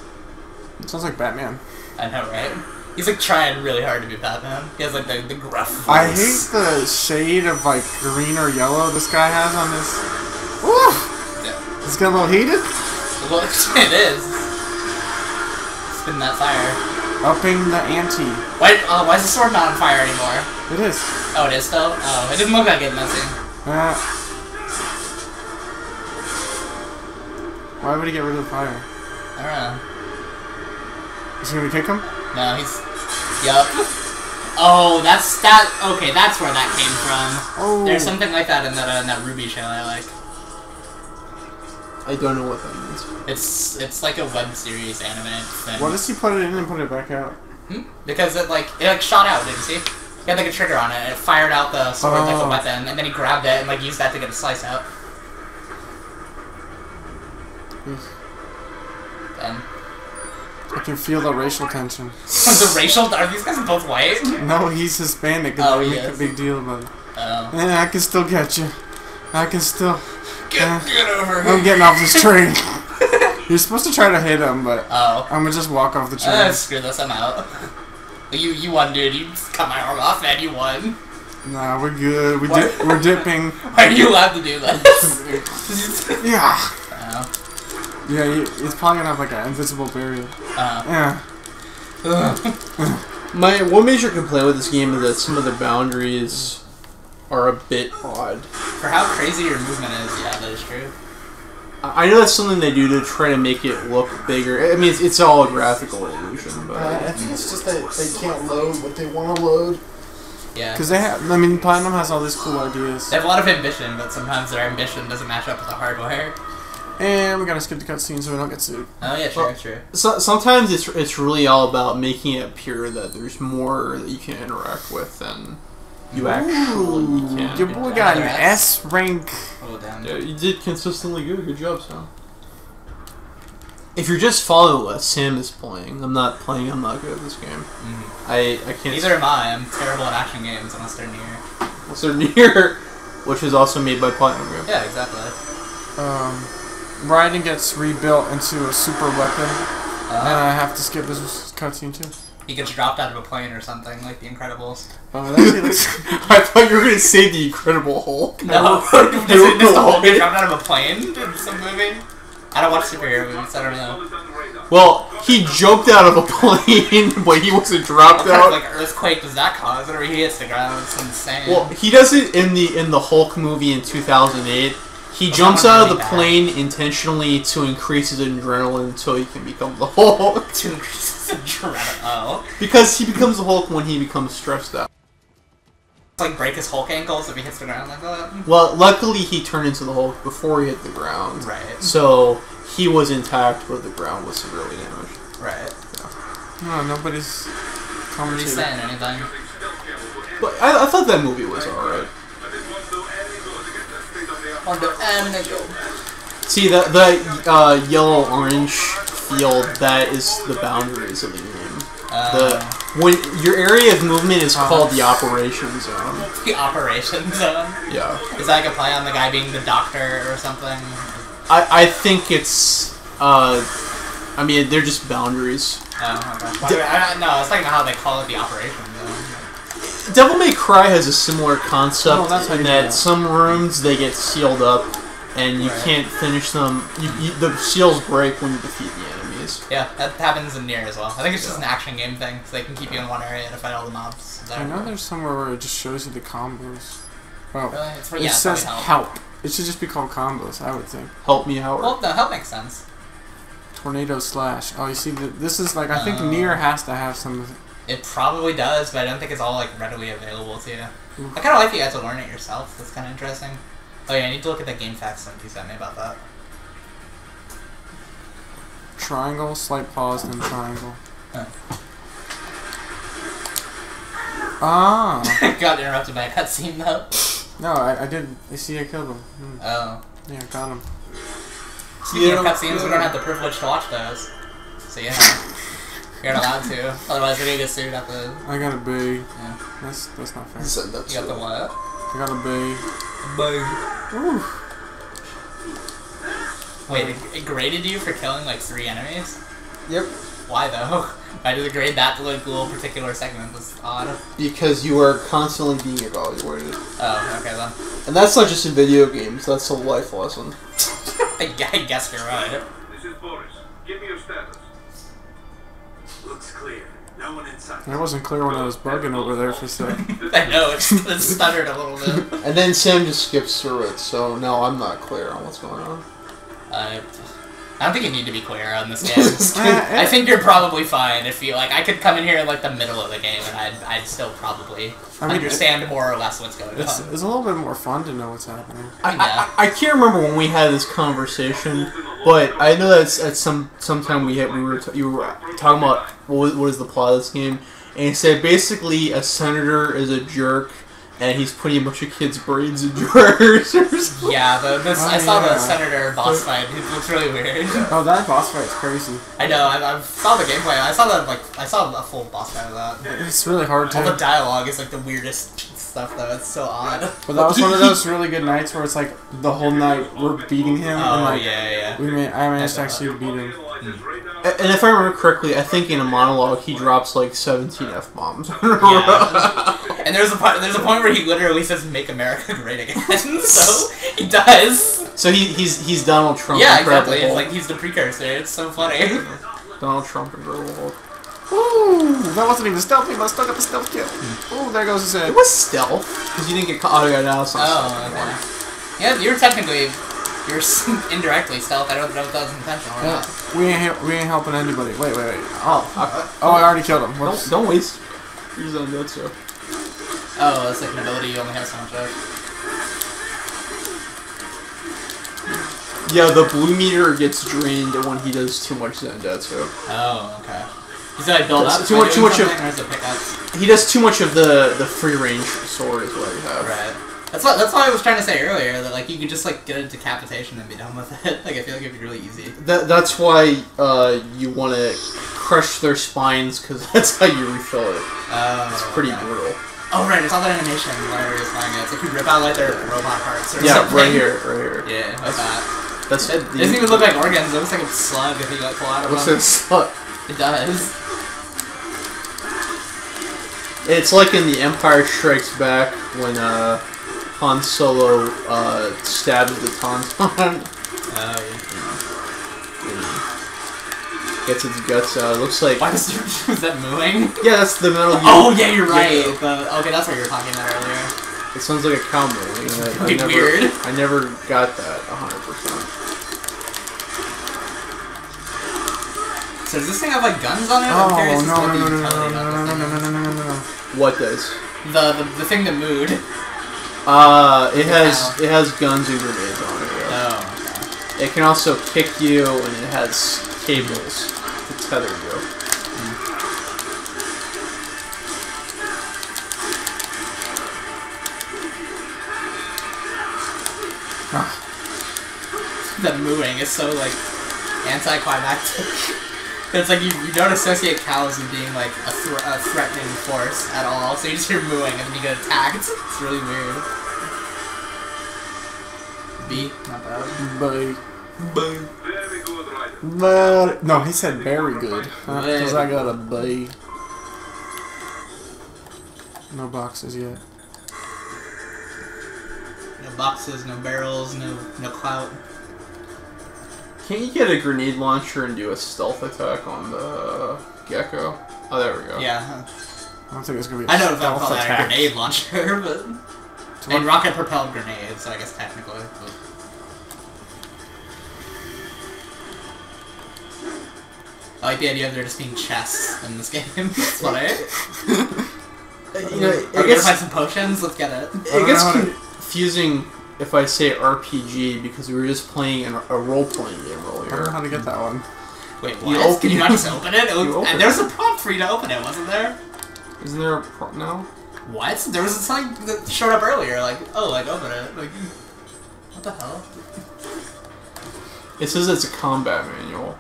[SPEAKER 1] It sounds like Batman.
[SPEAKER 2] I know, right? He's like trying really hard to be Batman. He has like the gruff voice.
[SPEAKER 1] I hate the shade of like green or yellow this guy has on his. Woo!
[SPEAKER 2] Yeah.
[SPEAKER 1] It's got a little heated.
[SPEAKER 2] Well, it is. Spin that fire.
[SPEAKER 1] Upping the ante.
[SPEAKER 2] Why is the sword not on fire anymore?
[SPEAKER 1] It is.
[SPEAKER 2] Oh, it is still? Oh, it didn't look like it messy.
[SPEAKER 1] Why would he get rid of the fire?
[SPEAKER 2] I don't know.
[SPEAKER 1] Is he gonna kick him?
[SPEAKER 2] No, he's... Yup. Oh, that's that... Okay, that's where that came from.
[SPEAKER 1] Oh.
[SPEAKER 2] There's something like that in that Ruby show I like.
[SPEAKER 4] I don't know what that means.
[SPEAKER 2] It's like a web series anime thing.
[SPEAKER 1] What does he put it in and put it back out?
[SPEAKER 2] Because it shot out, didn't you see? He had like a trigger on it, and it fired out the sword like a weapon, and then he grabbed it and like used that to get a slice out. Then...
[SPEAKER 1] I can feel the racial tension.
[SPEAKER 2] The racial? Are these guys both white?
[SPEAKER 1] No, he's Hispanic. And
[SPEAKER 2] Oh,
[SPEAKER 1] they
[SPEAKER 2] he
[SPEAKER 1] make
[SPEAKER 2] is.
[SPEAKER 1] a big deal about it.
[SPEAKER 2] Oh.
[SPEAKER 1] I can still get you. I can still.
[SPEAKER 2] Get over here.
[SPEAKER 1] I'm getting off this tree. You're supposed to try to hit him, but
[SPEAKER 2] Oh.
[SPEAKER 1] I'm gonna just walk off the tree.
[SPEAKER 2] Screw this, I'm out. You won, dude. You cut my arm off, man. You won.
[SPEAKER 1] Nah, we're good. We're dipping.
[SPEAKER 2] Why are you allowed to do this?
[SPEAKER 1] Yeah.
[SPEAKER 2] Oh.
[SPEAKER 1] Yeah, he's probably gonna have like an invisible barrier. Yeah.
[SPEAKER 4] My one major complaint with this game is that some of the boundaries are a bit odd.
[SPEAKER 2] For how crazy your movement is, yeah, that is true.
[SPEAKER 4] I know that's something they do to try to make it look bigger. I mean, it's all a graphical illusion, but
[SPEAKER 1] I think it's just that they can't load what they want to load.
[SPEAKER 2] Yeah.
[SPEAKER 1] Because they have, I mean, Platinum has all these cool ideas.
[SPEAKER 2] They have a lot of ambition, but sometimes their ambition doesn't match up with the hardware.
[SPEAKER 1] And we gotta skip the cutscene so we don't get sued.
[SPEAKER 2] Oh yeah, true, true.
[SPEAKER 4] So, sometimes it's really all about making it appear that there's more that you can interact with than you actually can.
[SPEAKER 1] Your boy got an S rank.
[SPEAKER 2] Oh damn.
[SPEAKER 4] Yeah, you did consistently good. Good job, Sam. If you're just following what Sam is playing, I'm not playing. I'm not good at this game. I can't.
[SPEAKER 2] Neither am I. I'm terrible at action games unless they're near.
[SPEAKER 4] Unless they're near, which is also made by Platinum Game.
[SPEAKER 2] Yeah, exactly.
[SPEAKER 1] Raiden gets rebuilt into a super weapon, and I have to skip this cutscene too.
[SPEAKER 2] He gets dropped out of a plane or something, like The Incredibles.
[SPEAKER 1] Oh, that actually looks.
[SPEAKER 4] I thought you were going to say the Incredible Hulk.
[SPEAKER 2] No, does the Hulk get dropped out of a plane in some movie? I don't watch superhero movies, I don't know.
[SPEAKER 4] Well, he jumped out of a plane, but he wasn't dropped
[SPEAKER 2] What kind
[SPEAKER 4] out.
[SPEAKER 2] of, like, earthquake does that cause whenever he hits the ground? It's insane.
[SPEAKER 4] Well, he does it in the Hulk movie in 2008. He jumps out of the plane intentionally to increase his adrenaline until he can become the Hulk.
[SPEAKER 2] To increase his adrenaline. Oh.
[SPEAKER 4] Because he becomes the Hulk when he becomes stressed out.
[SPEAKER 2] It's like break his Hulk ankles if he hits the ground like that.
[SPEAKER 4] Well, luckily he turned into the Hulk before he hit the ground.
[SPEAKER 2] Right.
[SPEAKER 4] So he was intact, but the ground was severely damaged.
[SPEAKER 2] Right.
[SPEAKER 1] No, nobody's
[SPEAKER 2] Nobody's
[SPEAKER 1] commentating.
[SPEAKER 2] saying anything.
[SPEAKER 4] But I thought that movie was alright.
[SPEAKER 2] On the go.
[SPEAKER 4] See, the yellow-orange field, that is the boundaries of the game. When your area of movement is called the operation zone.
[SPEAKER 2] The operation zone?
[SPEAKER 4] Yeah.
[SPEAKER 2] Is that like a play on the guy being the doctor or something?
[SPEAKER 4] I think it's, I mean, they're just boundaries.
[SPEAKER 2] Oh, okay. No, I was talking about how they call it the operation zone.
[SPEAKER 4] Devil May Cry has a similar concept
[SPEAKER 1] that's how
[SPEAKER 4] in
[SPEAKER 1] you do
[SPEAKER 4] that
[SPEAKER 1] that.
[SPEAKER 4] some rooms, they get sealed up, and you can't finish them. The seals break when you defeat the enemies.
[SPEAKER 2] Yeah, that happens in Nier as well. I think it's just an action game thing, so they can keep you in one area to fight all the mobs.
[SPEAKER 1] I know there's somewhere where it just shows you the combos. Oh,
[SPEAKER 2] Really? It's for,
[SPEAKER 1] it
[SPEAKER 2] yeah,
[SPEAKER 1] says
[SPEAKER 2] help.
[SPEAKER 1] help. It should just be called combos, I would think.
[SPEAKER 4] Help me, Howard.
[SPEAKER 2] Well, no, help makes sense.
[SPEAKER 1] Tornado slash. Oh, you see, this is like, I think Nier has to have some.
[SPEAKER 2] It probably does, but I don't think it's all like readily available to you. I kind of like you guys to learn it yourself. That's kind of interesting. Oh yeah, I need to look at the game facts link you sent me about that.
[SPEAKER 1] Triangle, slight pause, then triangle. Ah!
[SPEAKER 2] Got interrupted by a cutscene though.
[SPEAKER 1] No, I did. You see, I killed him.
[SPEAKER 2] Oh.
[SPEAKER 1] Yeah, got him.
[SPEAKER 2] Speaking of cutscenes, we don't have the privilege to watch those. So yeah. You're not allowed to. Otherwise we're gonna get sued at the...
[SPEAKER 1] I got a B.
[SPEAKER 2] Yeah.
[SPEAKER 1] That's not fair.
[SPEAKER 2] You got the what?
[SPEAKER 1] I got a B. Ooh.
[SPEAKER 2] Wait, it graded you for killing like 3 enemies?
[SPEAKER 1] Yep.
[SPEAKER 2] Why though? Why did it grade that like little particular segment was odd?
[SPEAKER 4] Because you are constantly being evaluated.
[SPEAKER 2] Oh, okay then.
[SPEAKER 4] And that's not just in video games, that's a life lesson.
[SPEAKER 2] I guess you're right.
[SPEAKER 3] This is Boris. Give me your status. Looks clear. No one inside.
[SPEAKER 1] I wasn't clear when I was bugging over there for a second.
[SPEAKER 2] I know, it stuttered a little bit.
[SPEAKER 4] And then Sam just skips through it, so no, I'm not clear on what's going on.
[SPEAKER 2] I don't think you need to be clear on this game. I think you're probably fine if you like. I could come in here in like the middle of the game and I'd still probably understand more or less what's going on.
[SPEAKER 1] It's a little bit more fun to know what's happening.
[SPEAKER 4] I can't remember when we had this conversation, but I know that at sometime you were talking about what is the plot of this game, and he said basically a senator is a jerk. And he's putting a bunch of kids' brains in drawers or something.
[SPEAKER 2] Yeah, I saw the Senator boss fight. It looks really weird.
[SPEAKER 1] Oh, that boss fight's crazy.
[SPEAKER 2] I know. I saw the gameplay. I saw a full boss fight of that.
[SPEAKER 1] It's really hard to.
[SPEAKER 2] All the dialogue is like the weirdest stuff though. It's so odd.
[SPEAKER 1] But that was one of those really good nights where it's like the whole night we're beating him.
[SPEAKER 2] Oh,
[SPEAKER 1] and like,
[SPEAKER 2] yeah.
[SPEAKER 1] I managed to actually beat him.
[SPEAKER 4] And if I remember correctly, I think in a monologue he drops like 17 F-bombs.
[SPEAKER 2] Yeah. And there's a point where he literally says "Make America Great Again." So he does.
[SPEAKER 4] So he's Donald Trump.
[SPEAKER 2] Yeah, exactly. It's like he's the precursor. It's so funny.
[SPEAKER 4] Donald Trump and Incredible Hulk.
[SPEAKER 1] Ooh, that wasn't even stealthy, but I still got the stealth kill. Ooh, there goes his head.
[SPEAKER 4] It was stealth because you didn't get caught. Oh, yeah, now it's not stealth.
[SPEAKER 2] Okay. Yeah, you're technically. You're indirectly stealth. I don't know if that was intentional or not.
[SPEAKER 1] We ain't helping anybody. Wait. Oh, I already killed him.
[SPEAKER 4] Don't waste. He's on that show.
[SPEAKER 2] Oh, that's like an ability you only have so much of.
[SPEAKER 4] Yeah, the blue meter gets drained when he does too much Zendatsu.
[SPEAKER 2] Oh, okay. He's like build up.
[SPEAKER 4] Too much of.
[SPEAKER 2] Pickups?
[SPEAKER 4] He does too much of the free range sword is what you have.
[SPEAKER 2] Right. That's what I was trying to say earlier. That like you could just like get a decapitation and be done with it. Like I feel like it'd be really easy.
[SPEAKER 4] That's why you want to crush their spines because that's how you refill it. It's pretty brutal.
[SPEAKER 2] Oh right, it's all that animation whenever you're flying it. It's like you rip out like their robot parts or something.
[SPEAKER 4] Yeah, right here.
[SPEAKER 2] Yeah, like that.
[SPEAKER 4] It
[SPEAKER 2] doesn't even look like organs. It looks like a slug if you like pull out of them.
[SPEAKER 4] Looks like a slug.
[SPEAKER 2] It does.
[SPEAKER 4] It's like in The Empire Strikes Back when Han Solo stabs the Tauntaun. Gets its guts out. It looks like.
[SPEAKER 2] Why was that mooing?
[SPEAKER 4] Yeah, that's the Metal Gear.
[SPEAKER 2] Oh yeah, you're right. Okay, that's what you were talking about earlier.
[SPEAKER 4] It sounds like a cow mooing.
[SPEAKER 2] Weird.
[SPEAKER 4] I never got that 100%.
[SPEAKER 2] So does this thing have like guns on it?
[SPEAKER 1] Oh,
[SPEAKER 2] I'm curious
[SPEAKER 1] no.
[SPEAKER 4] What does?
[SPEAKER 2] The thing that mooed.
[SPEAKER 4] It has guns and grenades on it. Yeah.
[SPEAKER 2] Oh, okay.
[SPEAKER 4] It can also kick you, and it has cables to tether you.
[SPEAKER 2] That mooing is so like anticlimactic. It's like you don't associate cows with being like a threatening force at all, so you just hear mooing and then you get attacked. It's really weird. B, not bad.
[SPEAKER 1] Bay.
[SPEAKER 3] Very good, Ryder.
[SPEAKER 1] No, he said very good. Because I got a bay. No boxes yet.
[SPEAKER 2] No boxes, no barrels, no clout.
[SPEAKER 4] Can't you get a grenade launcher and do a stealth attack on the gecko? Oh, there we go.
[SPEAKER 2] Yeah.
[SPEAKER 1] I don't think it's gonna be a
[SPEAKER 2] I know if I'll
[SPEAKER 1] stealth
[SPEAKER 2] call that a
[SPEAKER 1] attack.
[SPEAKER 2] grenade launcher, but and rocket propelled grenades, so I guess technically. But. I like the idea of there just being chests in this game. It's funny.
[SPEAKER 4] You know,
[SPEAKER 2] Are we gonna find some potions? Let's get it.
[SPEAKER 4] It gets confusing if I say RPG because we were just playing a role-playing game earlier.
[SPEAKER 1] I don't know how to get that one.
[SPEAKER 2] Wait, what? Can you not just open it? And there's a prompt for you to open it, wasn't there?
[SPEAKER 4] Isn't there a prompt now?
[SPEAKER 2] What? There was something that showed up earlier, like, oh, like, open it. Like, what the hell?
[SPEAKER 4] It says it's a combat manual.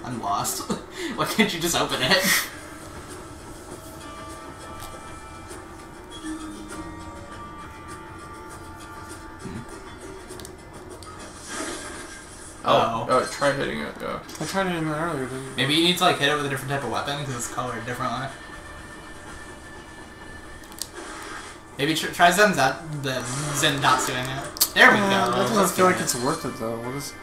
[SPEAKER 2] I'm lost. Why can't you just open it? Oh.
[SPEAKER 4] Try hitting it, yeah.
[SPEAKER 1] I tried hitting it earlier, didn't you?
[SPEAKER 2] Maybe you need to like hit it with a different type of weapon because it's colored differently. Maybe try the Zendatsuing it. There we go.
[SPEAKER 1] That doesn't
[SPEAKER 2] Let's
[SPEAKER 1] feel
[SPEAKER 2] do
[SPEAKER 1] like
[SPEAKER 2] it.
[SPEAKER 1] it's worth it though. What is?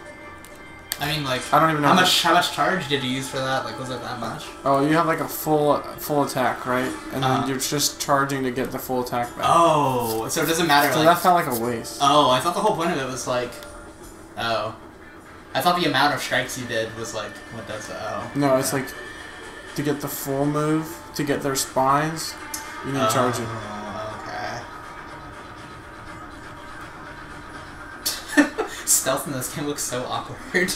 [SPEAKER 2] I mean, like,
[SPEAKER 1] I don't even know.
[SPEAKER 2] how much charge did you use for that? Like, was it that much?
[SPEAKER 1] Oh, you have like a full attack, right? And then you're just charging to get the full attack back.
[SPEAKER 2] Oh, so it doesn't matter.
[SPEAKER 1] So
[SPEAKER 2] like,
[SPEAKER 1] that felt like a waste.
[SPEAKER 2] Oh, I thought the whole point of it was like, oh, I thought the amount of strikes you did was like what does it? Oh.
[SPEAKER 1] No,
[SPEAKER 2] okay.
[SPEAKER 1] it's like to get the full move to get their spines, you need charging.
[SPEAKER 2] Okay. Stealth in this game looks so awkward.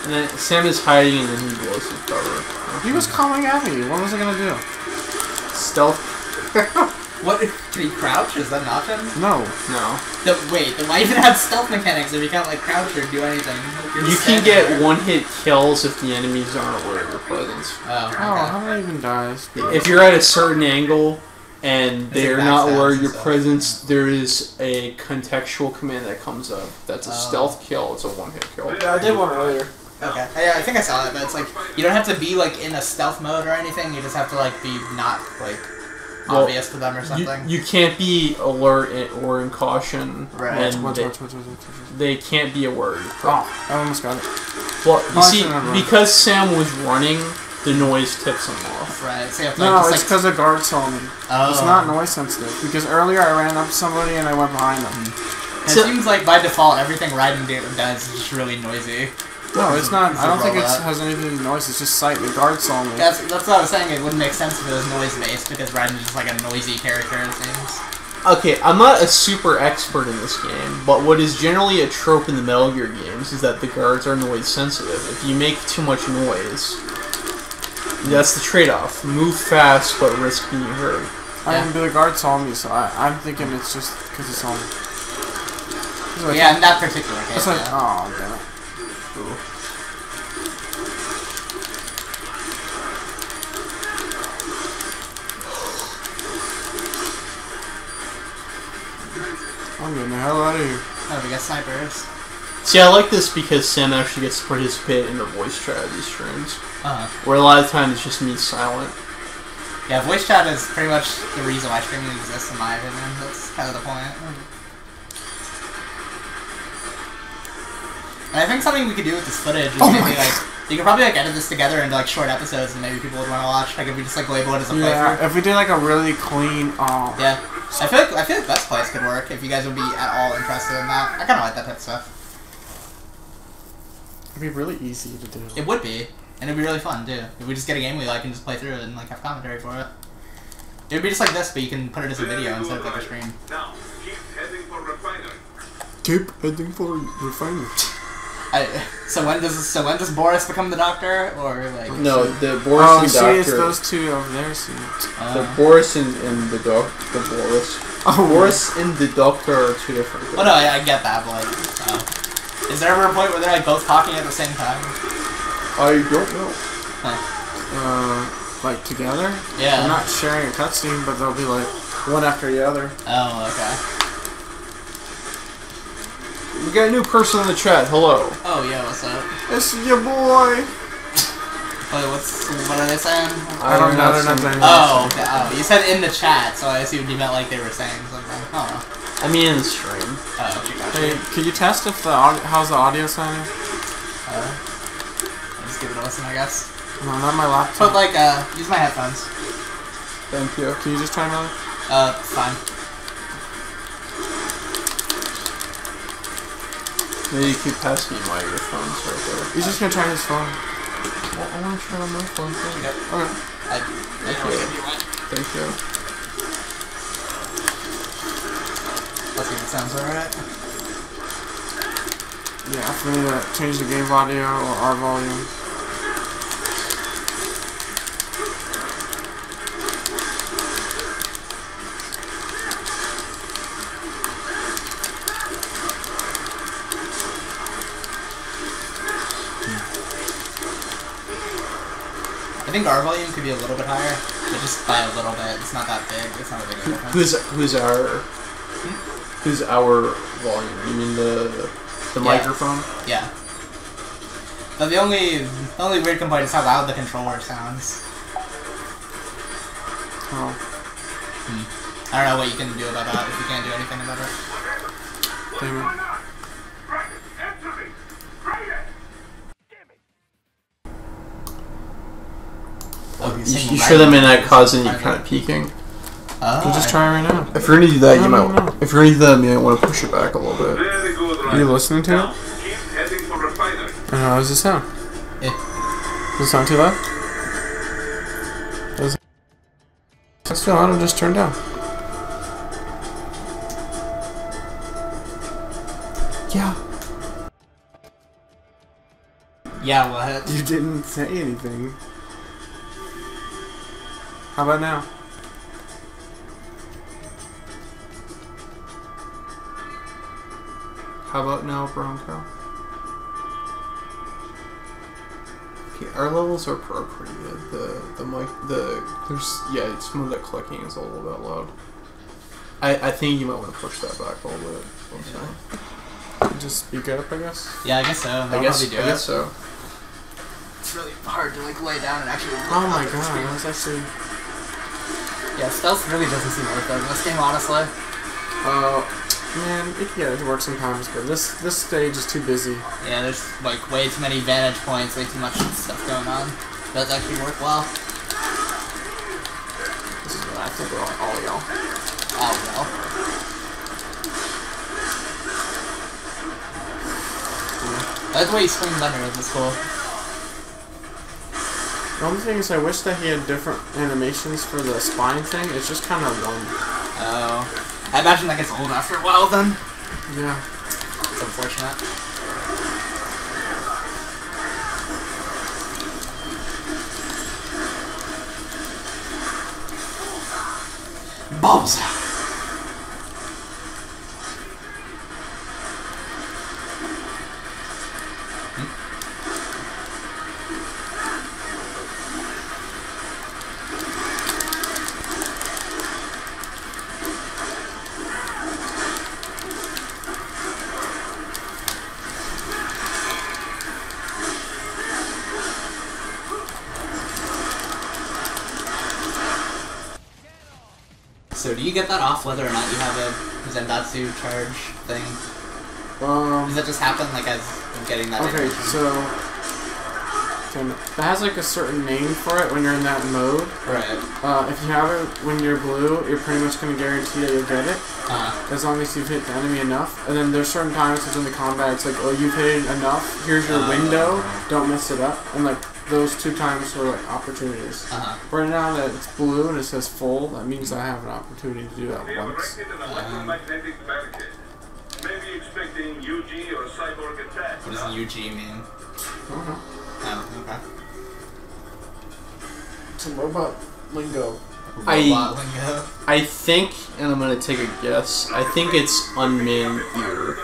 [SPEAKER 4] And then Sam is hiding and then he blows his cover.
[SPEAKER 1] He was coming at me. What was I gonna do?
[SPEAKER 4] Stealth.
[SPEAKER 2] What? Can he crouch? Is that an option?
[SPEAKER 1] No.
[SPEAKER 2] Wait, then why even have stealth mechanics if you can't like crouch or do anything?
[SPEAKER 4] You can get one-hit kills if the enemies aren't aware of your presence.
[SPEAKER 2] Oh, okay.
[SPEAKER 1] How did I even die?
[SPEAKER 4] If you're at a certain angle and they're not aware of your
[SPEAKER 2] stuff.
[SPEAKER 4] presence, there is a contextual command that comes up. That's a stealth kill. It's a one-hit kill.
[SPEAKER 1] Yeah, I did one earlier.
[SPEAKER 2] Okay. Yeah, I think I saw that, but it's like you don't have to be like in a stealth mode or anything. You just have to like be not like obvious to them or something.
[SPEAKER 4] You can't be alert or in caution.
[SPEAKER 2] Right.
[SPEAKER 4] And
[SPEAKER 1] Watch.
[SPEAKER 4] they can't be aware.
[SPEAKER 1] Oh, I almost got it.
[SPEAKER 4] Well, you see,
[SPEAKER 1] Run.
[SPEAKER 4] because Sam was running, the noise tips him off.
[SPEAKER 2] Right. So you have to,
[SPEAKER 1] No,
[SPEAKER 2] like,
[SPEAKER 1] it's because the guard saw me.
[SPEAKER 2] Oh.
[SPEAKER 1] It's not noise sensitive. Because earlier I ran up to somebody and I went behind them.
[SPEAKER 2] It seems like by default everything Raiden does is just really noisy.
[SPEAKER 1] No, it's not. I don't think it
[SPEAKER 2] robot.
[SPEAKER 1] has anything to do with noise. It's just sight. The guard saw me.
[SPEAKER 2] That's what I was saying. It wouldn't make sense if it was noise based because Raiden's just like a noisy character. It seems.
[SPEAKER 4] Okay, I'm not a super expert in this game, but what is generally a trope in the Metal Gear games is that the guards are noise sensitive. If you make too much noise, that's the trade-off. Move fast, but risk being heard.
[SPEAKER 1] But the guard saw me, so I'm thinking it's just because he saw me. Like,
[SPEAKER 2] Yeah, in that particular case.
[SPEAKER 1] it's like,
[SPEAKER 2] yeah.
[SPEAKER 1] oh, damn it. I'm getting the hell out of here.
[SPEAKER 2] Oh, we got snipers.
[SPEAKER 4] See, I like this because Sam actually gets to participate in the voice chat of these streams, where a lot of times it's just me silent.
[SPEAKER 2] Yeah, voice chat is pretty much the reason why streaming exists, in my opinion. That's kind of the point. And I think something we could do with this footage is maybe like you could probably like edit this together into like short episodes, and maybe people would want to watch. Like if we just like label it as a playthrough.
[SPEAKER 1] If we did like a really clean,
[SPEAKER 2] Yeah, I feel like Let's Plays could work if you guys would be at all interested in that. I kind of like that type of stuff.
[SPEAKER 1] it'd be really easy to do.
[SPEAKER 2] It would be, and it'd be really fun too. If we just get a game we like and just play through it and like have commentary for it. It would be just like this, but you can put it as a video instead of like a stream.
[SPEAKER 3] Now, keep heading for refinery.
[SPEAKER 1] Keep heading for refinery.
[SPEAKER 2] So when does Boris become the doctor, or like?
[SPEAKER 4] No, the Boris and
[SPEAKER 1] see,
[SPEAKER 4] Doctor.
[SPEAKER 1] it's those two over there. See.
[SPEAKER 4] The Boris and the Boris. Boris and the Doctor are two different things.
[SPEAKER 2] Well, no, I get that, but like, is there ever a point where they're like both talking at the same time?
[SPEAKER 4] I don't know.
[SPEAKER 1] Like together?
[SPEAKER 2] Yeah.
[SPEAKER 1] They're not sharing a cutscene, but they'll be like one after the other.
[SPEAKER 2] Oh, okay.
[SPEAKER 4] We got a new person in the chat. Hello.
[SPEAKER 2] Oh, yeah, what's up?
[SPEAKER 1] It's your boy.
[SPEAKER 2] Wait, what are they saying?
[SPEAKER 1] I don't know. They're not saying
[SPEAKER 2] Oh, okay. Oh, you said in the chat, so I assumed you meant like they were saying something. Oh.
[SPEAKER 4] I mean in the stream.
[SPEAKER 2] Oh, okay, gotcha.
[SPEAKER 1] Hey, could you test if how's the audio sounding?
[SPEAKER 2] Just give it a listen, I guess.
[SPEAKER 1] No, not my laptop.
[SPEAKER 2] But like, use my headphones.
[SPEAKER 4] Thank you.
[SPEAKER 1] Can you just try another?
[SPEAKER 2] Fine.
[SPEAKER 4] Maybe you could pass me my earphones right there.
[SPEAKER 1] He's just gonna try his phone.
[SPEAKER 4] Well, I want to try on my phone too.
[SPEAKER 2] Okay.
[SPEAKER 1] Okay.
[SPEAKER 4] Thank you. Thank you.
[SPEAKER 2] Let's see if it sounds alright.
[SPEAKER 1] Yeah, if we need to change the game audio or our volume.
[SPEAKER 2] I think our volume could be a little bit higher, but just by a little bit. It's not that big. It's not a big difference.
[SPEAKER 4] Who's our volume? You mean the The microphone?
[SPEAKER 2] Yeah. But the only weird complaint is how loud the controller sounds.
[SPEAKER 1] Oh.
[SPEAKER 2] I don't know what you can do about that if you can't do anything about it.
[SPEAKER 1] Damn it.
[SPEAKER 2] Oh,
[SPEAKER 4] You sure that may not cause any kind of peaking?
[SPEAKER 1] You just try right now.
[SPEAKER 4] If you're gonna do that,
[SPEAKER 1] No,
[SPEAKER 4] you
[SPEAKER 1] no,
[SPEAKER 4] might.
[SPEAKER 1] no.
[SPEAKER 4] If you're gonna do that, you might want to push it back a little bit.
[SPEAKER 3] Very good,
[SPEAKER 1] Are you listening to it?
[SPEAKER 3] Keep heading for refinery.
[SPEAKER 1] And how does it sound?
[SPEAKER 2] Yeah.
[SPEAKER 1] Does it sound too loud? Does it? That's too loud, I'll just turn down. Yeah.
[SPEAKER 2] Yeah, what?
[SPEAKER 1] You didn't say anything. How about now?
[SPEAKER 4] How about now, Bronco? Okay, our levels are pretty good. There's some of that clicking is a little bit loud. I think you might want to push that back a little bit.
[SPEAKER 1] Just speak up, I guess.
[SPEAKER 2] Yeah, I guess so.
[SPEAKER 4] I guess so.
[SPEAKER 2] It's really hard to like lay down and actually.
[SPEAKER 1] Oh my god, that was actually.
[SPEAKER 2] Yeah, stealth really doesn't seem worth it in this game, honestly.
[SPEAKER 1] Man, it can get it to work sometimes, but this stage is too busy.
[SPEAKER 2] Yeah, there's like way too many vantage points, way too much stuff going on. Does actually work well.
[SPEAKER 1] This is what I think we're all y'all.
[SPEAKER 2] Oh well. I like the way you swing thunder, it's cool.
[SPEAKER 1] The only thing is I wish that he had different animations for the spine thing. It's just kind of one.
[SPEAKER 2] Oh. I imagine that gets old after a while then.
[SPEAKER 1] Yeah.
[SPEAKER 2] It's unfortunate. Balls! So do you get that off whether or not you have a Zendatsu charge thing? Does that just happen like as getting that?
[SPEAKER 1] Okay, so that has like a certain name for it when you're in that mode.
[SPEAKER 2] Right.
[SPEAKER 1] If you have it when you're blue, you're pretty much going to guarantee that you'll get it. As long as you've hit the enemy enough. And then there's certain times in the combat, it's like, oh, you've hit it enough. Here's your window. Don't mess it up. And like those 2 times were like opportunities. Right now that it's blue and it says full, that means I have an opportunity to do that once.
[SPEAKER 3] Electromagnetic barricade. Maybe expecting UG or cyborg attack.
[SPEAKER 2] What does UG mean?
[SPEAKER 1] I don't know.
[SPEAKER 2] Oh, okay.
[SPEAKER 1] Some robot lingo.
[SPEAKER 2] Robot lingo.
[SPEAKER 4] I think, and I'm gonna take a guess. I think it's unmanned gear.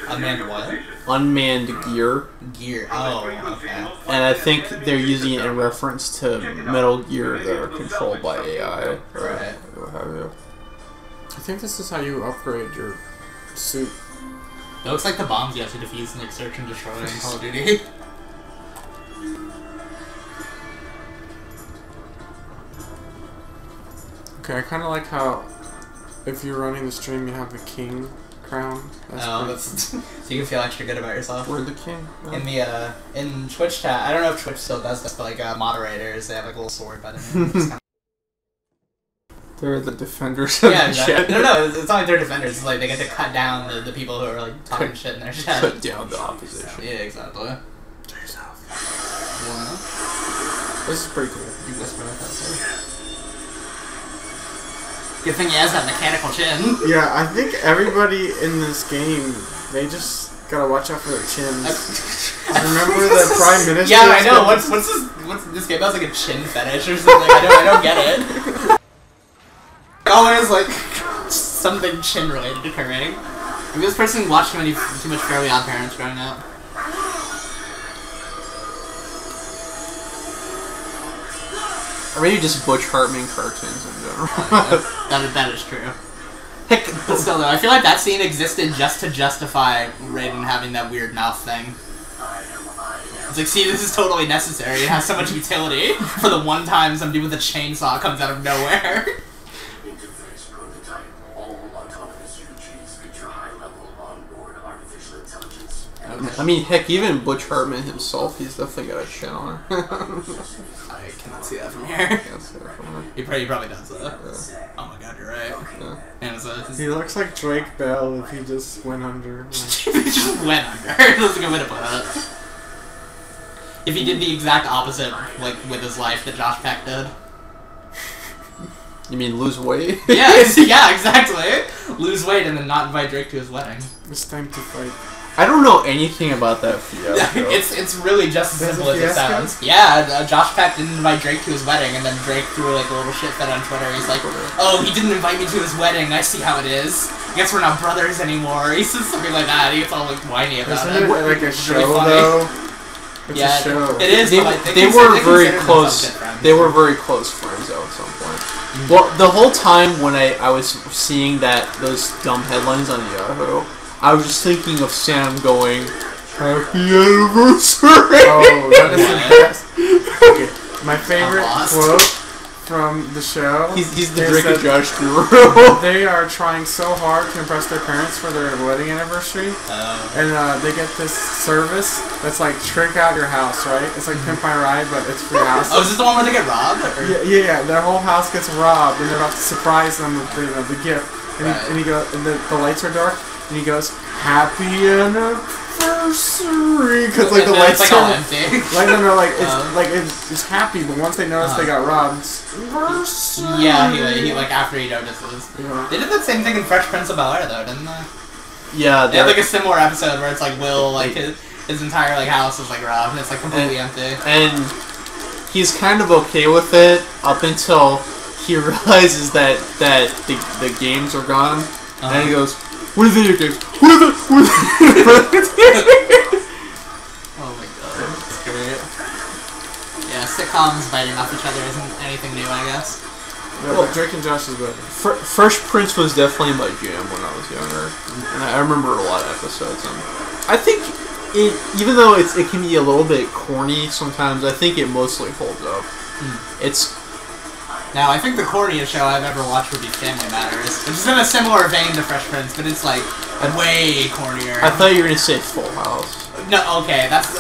[SPEAKER 2] Unmanned what?
[SPEAKER 4] Unmanned gear.
[SPEAKER 2] Gear. Oh, okay.
[SPEAKER 4] And I think they're using it in reference to Metal Gear that are controlled by AI.
[SPEAKER 2] Right.
[SPEAKER 4] What have you.
[SPEAKER 1] I think this is how you upgrade your suit.
[SPEAKER 2] It looks like the bombs you have to defuse in like Search and Destroy in Call of Duty.
[SPEAKER 1] Okay, I kind of like how if you're running the stream, you have the king crown.
[SPEAKER 2] That's so you can feel extra good about yourself.
[SPEAKER 1] We're the king.
[SPEAKER 2] In the in Twitch chat, I don't know if Twitch still does this, but like moderators, they have like a little sword button.
[SPEAKER 1] They're the defenders of
[SPEAKER 2] yeah,
[SPEAKER 1] the
[SPEAKER 2] exactly.
[SPEAKER 1] chat.
[SPEAKER 2] No, it's not like they're defenders. It's like they get to cut down the people who are like talking shit in their chat.
[SPEAKER 4] Cut down the opposition.
[SPEAKER 2] Yeah, exactly.
[SPEAKER 1] Do yourself.
[SPEAKER 2] Well,
[SPEAKER 1] This is pretty cool.
[SPEAKER 2] you whisper like that, so. Good thing he has that mechanical chin.
[SPEAKER 1] Yeah, I think everybody in this game, they just gotta watch out for their chins. Remember the Prime Minister?
[SPEAKER 2] Yeah, I know. What's this game? That's like a chin fetish or something. I don't get it. Always like something chin related occurring. Maybe this person watched too much Fairly Odd Parents growing up.
[SPEAKER 4] Or maybe just Butch Hartman cartoons in general.
[SPEAKER 2] That is true. Heck, but still though, I feel like that scene existed just to justify Raiden having that weird mouth thing. It's like, see, this is totally necessary. It has so much utility for the one time some dude with a chainsaw comes out of nowhere.
[SPEAKER 5] Interface prototype. All autonomous UGs feature high-level onboard artificial intelligence.
[SPEAKER 4] I mean, heck, even Butch Hartman himself, he's definitely got a shit on her.
[SPEAKER 2] I cannot see that from here. He probably does though.
[SPEAKER 4] Yeah.
[SPEAKER 2] Oh my god, you're right.
[SPEAKER 4] Yeah.
[SPEAKER 2] And it's
[SPEAKER 1] He looks like Drake Bell if he just went under.
[SPEAKER 2] he just went under. That's a good way to put it. If he did the exact opposite, like, with his life that Josh Peck did.
[SPEAKER 4] You mean lose weight?
[SPEAKER 2] Yeah, yeah, exactly. Lose weight and then not invite Drake to his wedding.
[SPEAKER 1] It's time to fight.
[SPEAKER 4] I don't know anything about that fiasco.
[SPEAKER 2] it's really just as simple as it
[SPEAKER 1] fiasco?
[SPEAKER 2] sounds. Yeah, Josh Peck didn't invite Drake to his wedding, and then Drake threw like a little shit fit on Twitter. He's like, "Oh, he didn't invite me to his wedding. I see how it is. I guess we're not brothers anymore." He says something like that. He gets all like whiny about
[SPEAKER 1] Isn't it like a
[SPEAKER 2] It's
[SPEAKER 1] show
[SPEAKER 2] really funny.
[SPEAKER 1] though? It's
[SPEAKER 2] Yeah,
[SPEAKER 1] a show.
[SPEAKER 2] it is.
[SPEAKER 4] They,
[SPEAKER 2] but
[SPEAKER 4] they were very close. They were very close friends though at some point. Well, the whole time when I was seeing those dumb headlines on Yahoo, I was just thinking of Sam going, "Happy anniversary!"
[SPEAKER 1] Oh, that is the best. Okay. My favorite quote from the show.
[SPEAKER 4] He's the
[SPEAKER 1] is
[SPEAKER 4] Drake and
[SPEAKER 1] that
[SPEAKER 4] Josh guru.
[SPEAKER 1] They are trying so hard to impress their parents for their wedding anniversary, and they get this service that's like trick out your house, right? It's like Pimp My Ride, but it's for your house.
[SPEAKER 2] Oh, is this the one where they get robbed? Or?
[SPEAKER 1] Yeah. Their whole house gets robbed, and they're about to surprise them with the gift. And,
[SPEAKER 2] Right.
[SPEAKER 1] he goes, and the lights are dark, and he goes, "Happy anniversary," because like the
[SPEAKER 2] And
[SPEAKER 1] lights
[SPEAKER 2] it's like all empty.
[SPEAKER 1] like no, like it's happy, but once they notice they got robbed, it's anniversary.
[SPEAKER 2] Yeah, he like after he notices.
[SPEAKER 1] Yeah.
[SPEAKER 2] They did that same thing in Fresh Prince of Bel-Air though, didn't they?
[SPEAKER 4] Yeah,
[SPEAKER 2] They had like a similar episode where it's like Will, like his entire like house is like robbed and it's like completely empty.
[SPEAKER 4] and he's kind of okay with it up until he realizes that the games are gone, and he goes, "What are the video games? What are the
[SPEAKER 2] Oh my god, that's great. Yeah, sitcoms biting off each other isn't anything new, I guess.
[SPEAKER 1] Yeah, but Drake and Josh is better.
[SPEAKER 4] Fresh Prince was definitely my jam when I was younger, and I remember a lot of episodes. And I think even though it can be a little bit corny sometimes, I think it mostly holds up. It's
[SPEAKER 2] Now, I think the corniest show I've ever watched would be Family Matters. It's in a similar vein to Fresh Prince, but it's like way cornier.
[SPEAKER 4] I thought you were gonna say Full House.
[SPEAKER 2] No, okay, that's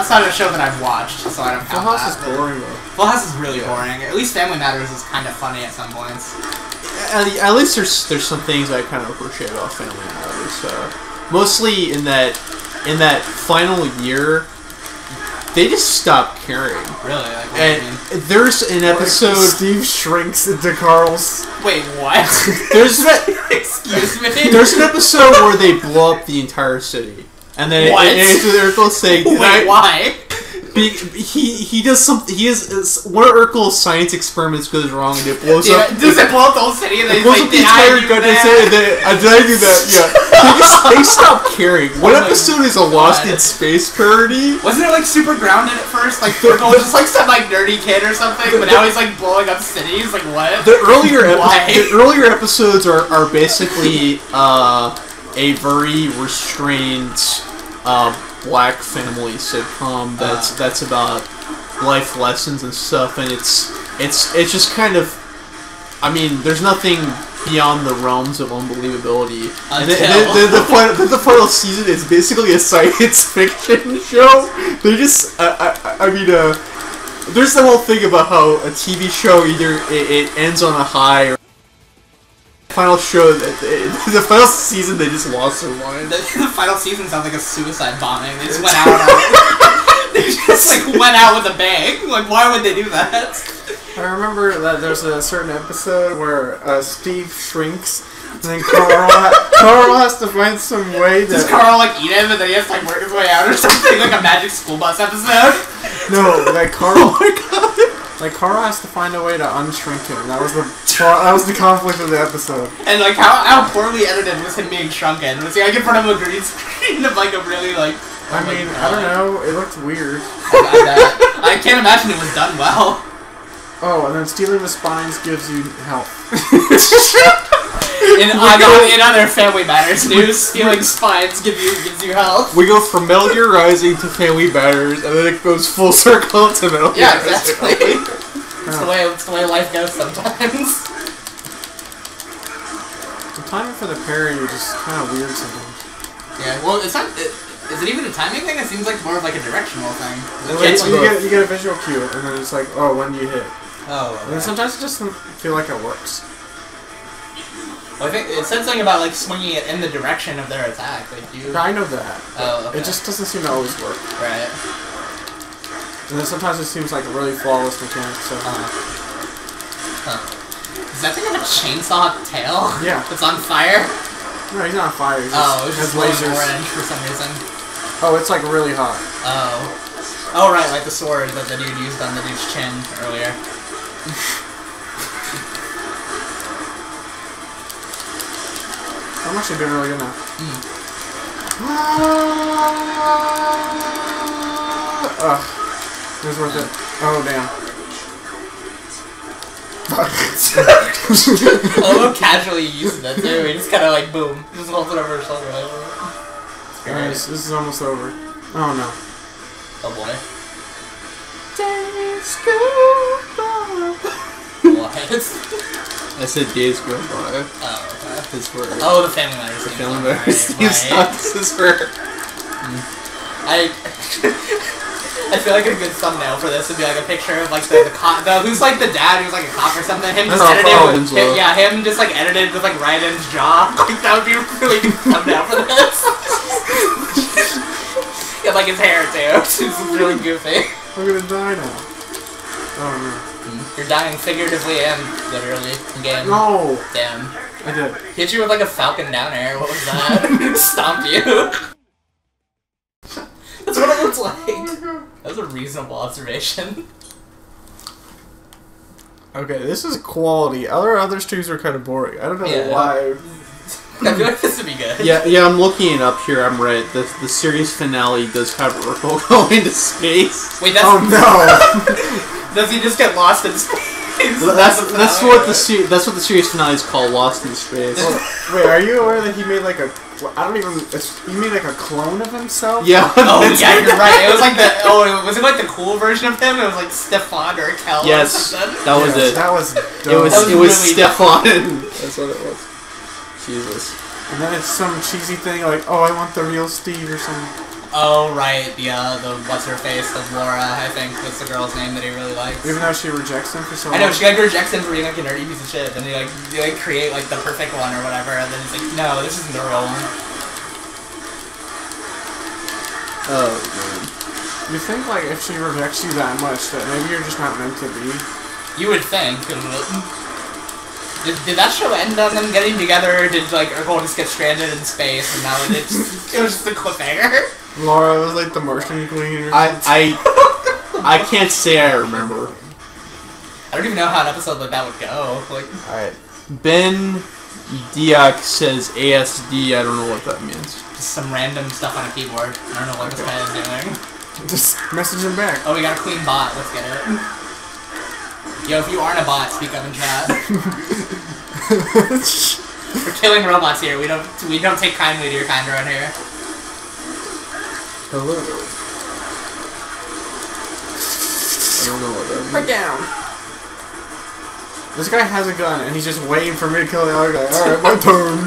[SPEAKER 2] not a show that I've watched, so I don't
[SPEAKER 1] Full
[SPEAKER 2] count
[SPEAKER 1] House
[SPEAKER 2] that.
[SPEAKER 1] is boring though.
[SPEAKER 2] Full House is really boring. At least Family Matters is kind of funny at some points.
[SPEAKER 4] At least there's some things I kind of appreciate about Family Matters. Mostly in that final year, they just stopped caring.
[SPEAKER 2] Really? Like, what do you mean?
[SPEAKER 4] And there's an episode.
[SPEAKER 1] Steve shrinks into Carl's.
[SPEAKER 2] Wait, what?
[SPEAKER 4] There's
[SPEAKER 2] Excuse me?
[SPEAKER 4] there's an episode where they blow up the entire city, and then
[SPEAKER 2] What?
[SPEAKER 4] Urkel's saying,
[SPEAKER 2] Wait, why?
[SPEAKER 4] he does something. One of Urkel's science experiments goes wrong, and it blows up.
[SPEAKER 2] Does it blow up the whole city? And then
[SPEAKER 4] It
[SPEAKER 2] he's
[SPEAKER 4] blows
[SPEAKER 2] like,
[SPEAKER 4] up the
[SPEAKER 2] did I
[SPEAKER 4] entire
[SPEAKER 2] do
[SPEAKER 4] goddamn
[SPEAKER 2] that?
[SPEAKER 4] city. Did I do that? Yeah. They stop caring. One
[SPEAKER 2] Oh my
[SPEAKER 4] episode is a Lost
[SPEAKER 2] God.
[SPEAKER 4] in Space parody.
[SPEAKER 2] Wasn't it like super grounded at first? Like Urkel was just like some like nerdy kid or something, but now he's like blowing up cities. Like what?
[SPEAKER 4] The earlier
[SPEAKER 2] Why?
[SPEAKER 4] episodes are basically a very restrained black family sitcom that's about life lessons and stuff, and it's just kind of, I mean, there's nothing beyond the realms of unbelievability. And the final season is basically a science fiction show. They just, I mean, there's the whole thing about how a TV show either it ends on a high or final show, the final season they just lost their mind.
[SPEAKER 2] The final season sounds like a suicide bombing. They just went out. They just like went out with a bang. Like, why would they do that?
[SPEAKER 1] I remember that there's a certain episode where Steve shrinks, and then Carl has to find some way
[SPEAKER 2] Does
[SPEAKER 1] to...
[SPEAKER 2] Carl like eat him and then he has to like work his way out or something? Like a Magic School Bus episode?
[SPEAKER 1] No, like Carl...
[SPEAKER 4] Oh my god!
[SPEAKER 1] Like Carl has to find a way to unshrink him. That was the conflict of the episode.
[SPEAKER 2] And like how poorly edited was him being shrunken? Was he like in front of a green screen of like a really like...
[SPEAKER 1] I mean, I don't know. It looked weird.
[SPEAKER 2] I can't imagine it was done well.
[SPEAKER 1] Oh, and then stealing the spines gives you health.
[SPEAKER 2] In other Family Matters news, stealing spines gives you health.
[SPEAKER 4] We go from Metal Gear Rising to Family Matters, and then it goes full circle to Metal Gear Rising.
[SPEAKER 2] Exactly. It's the way life goes sometimes.
[SPEAKER 1] The timing for the parry is just kind of weird sometimes.
[SPEAKER 2] Yeah, well, it's not... Is it even a timing thing? It seems like more of like a directional thing.
[SPEAKER 1] Well, you get a visual cue, and then it's like, oh, when you hit.
[SPEAKER 2] Oh, okay.
[SPEAKER 1] And then sometimes it just doesn't feel like it works.
[SPEAKER 2] Well, I think it said something about like swinging it in the direction of their attack. Like you.
[SPEAKER 1] I know that.
[SPEAKER 2] Oh, okay.
[SPEAKER 1] It just doesn't seem to always work.
[SPEAKER 2] Right.
[SPEAKER 1] And then sometimes it seems like a really flawless mechanic. So.
[SPEAKER 2] Does that thing have a chainsaw tail?
[SPEAKER 1] Yeah.
[SPEAKER 2] It's on fire.
[SPEAKER 1] No, he's not on fire. He
[SPEAKER 2] It's just
[SPEAKER 1] lasers.
[SPEAKER 2] orange for some reason.
[SPEAKER 1] Oh, it's like really hot.
[SPEAKER 2] Oh, right, like the sword that the dude used on the dude's chin earlier.
[SPEAKER 1] I'm actually doing really good now. Ugh. It was worth it. Oh, damn.
[SPEAKER 2] I love how casually you used that too. He just kind of like, boom. Just holds it over his shoulder.
[SPEAKER 1] Alright, this is almost over. Oh, no.
[SPEAKER 2] Oh, boy.
[SPEAKER 1] Days go by.
[SPEAKER 2] What?
[SPEAKER 4] I said days go by.
[SPEAKER 2] Oh, okay.
[SPEAKER 4] His word.
[SPEAKER 2] Oh, the Family Matters.
[SPEAKER 4] The
[SPEAKER 2] theme
[SPEAKER 4] Family
[SPEAKER 2] song,
[SPEAKER 4] Matters
[SPEAKER 2] right,
[SPEAKER 4] theme
[SPEAKER 2] right.
[SPEAKER 4] song. His word.
[SPEAKER 2] I feel like a good thumbnail for this would be like a picture of like the cop, who's like the dad who's like a cop or something. Him just edited with him just like edited with like Ryden's jaw. Like that would be a really good thumbnail for this. Yeah, like his hair too. It's really goofy.
[SPEAKER 1] I'm gonna die now. Oh no.
[SPEAKER 2] You're dying figuratively and literally in game.
[SPEAKER 1] No!
[SPEAKER 2] Damn.
[SPEAKER 1] I did.
[SPEAKER 2] Hit you with like a falcon down air. What was that? Stomp you. That's what it looks like. That was a reasonable observation.
[SPEAKER 1] Okay, this is quality. Other streams are kind of boring. I don't know why.
[SPEAKER 2] I feel like this would be good.
[SPEAKER 4] Yeah, I'm looking it up here. I'm right. The series finale does have Urkel going to space.
[SPEAKER 2] Wait, that's...
[SPEAKER 1] Oh no!
[SPEAKER 2] Does he just get lost in space?
[SPEAKER 4] That's what the series finale is called, Lost in Space.
[SPEAKER 1] Wait, are you aware that he made like a... he made like a clone of himself?
[SPEAKER 4] Yeah.
[SPEAKER 2] Oh yeah, you're right. It was like the... Oh, was it like the cool version of him? It was like Stefan or Kel or something?
[SPEAKER 4] That was it.
[SPEAKER 1] That was dope.
[SPEAKER 4] It was
[SPEAKER 2] really
[SPEAKER 4] Stefan. That's what it was. Jesus.
[SPEAKER 1] And then it's some cheesy thing like, oh, I want the real Steve or something.
[SPEAKER 2] Oh, right. The what's her face? The Laura, I think, that's the girl's name that he really likes.
[SPEAKER 1] Even though she rejects him for so long.
[SPEAKER 2] I know, she like rejects him for being like a nerdy piece of shit, and they create like the perfect one or whatever, and then he's like, no, this isn't the real one.
[SPEAKER 4] Oh, man.
[SPEAKER 1] You think, like, if she rejects you that much, that maybe you're just not meant to be?
[SPEAKER 2] You would think. Did that show end on them getting together, or did, like, Urkel just get stranded in space, and now it was just a cliffhanger?
[SPEAKER 1] Laura was like the Martian Queen or something.
[SPEAKER 4] I can't say I remember.
[SPEAKER 2] I don't even know how an episode like that would go. Like,
[SPEAKER 4] Alright. Ben Diak says ASD, I don't know what that means.
[SPEAKER 2] just some random stuff on a keyboard. I don't know what this guy is doing.
[SPEAKER 1] Just message him back.
[SPEAKER 2] Oh, we got a clean bot. Let's get it. Yo, if you aren't a bot, speak up in chat. We're killing robots here. We don't take kindly to your kind around here.
[SPEAKER 1] Hello.
[SPEAKER 4] I don't know what that means.
[SPEAKER 1] Put down. This guy has a gun and he's just waiting for me to kill the other guy. Alright, my turn.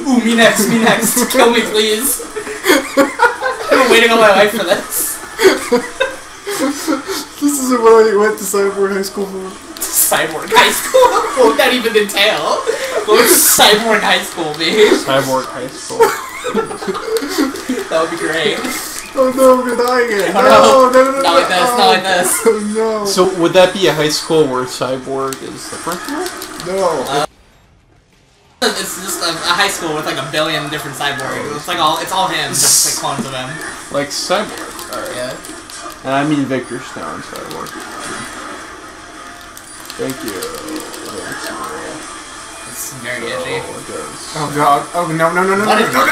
[SPEAKER 2] Ooh, me next, me next. Kill me, please. I've been waiting all my life for this.
[SPEAKER 1] This isn't what I went to Cyborg High School for.
[SPEAKER 2] Cyborg High School? What would that even entail? What would Cyborg High School be?
[SPEAKER 4] Cyborg High School.
[SPEAKER 2] That would be great.
[SPEAKER 1] Oh no, I'm gonna die again.
[SPEAKER 2] Oh,
[SPEAKER 1] No.
[SPEAKER 2] Not like this, not like this.
[SPEAKER 1] Oh no.
[SPEAKER 4] So would that be a high school where Cyborg is the principal?
[SPEAKER 1] No.
[SPEAKER 2] It's just a high school with like a billion different cyborgs. It's all him, just like clones of him.
[SPEAKER 4] Like Cyborg. Alright.
[SPEAKER 2] Yeah.
[SPEAKER 4] And I mean Victor Stone, Cyborg. Thank you.
[SPEAKER 2] It's very edgy.
[SPEAKER 1] Oh god. Oh no.
[SPEAKER 2] What in the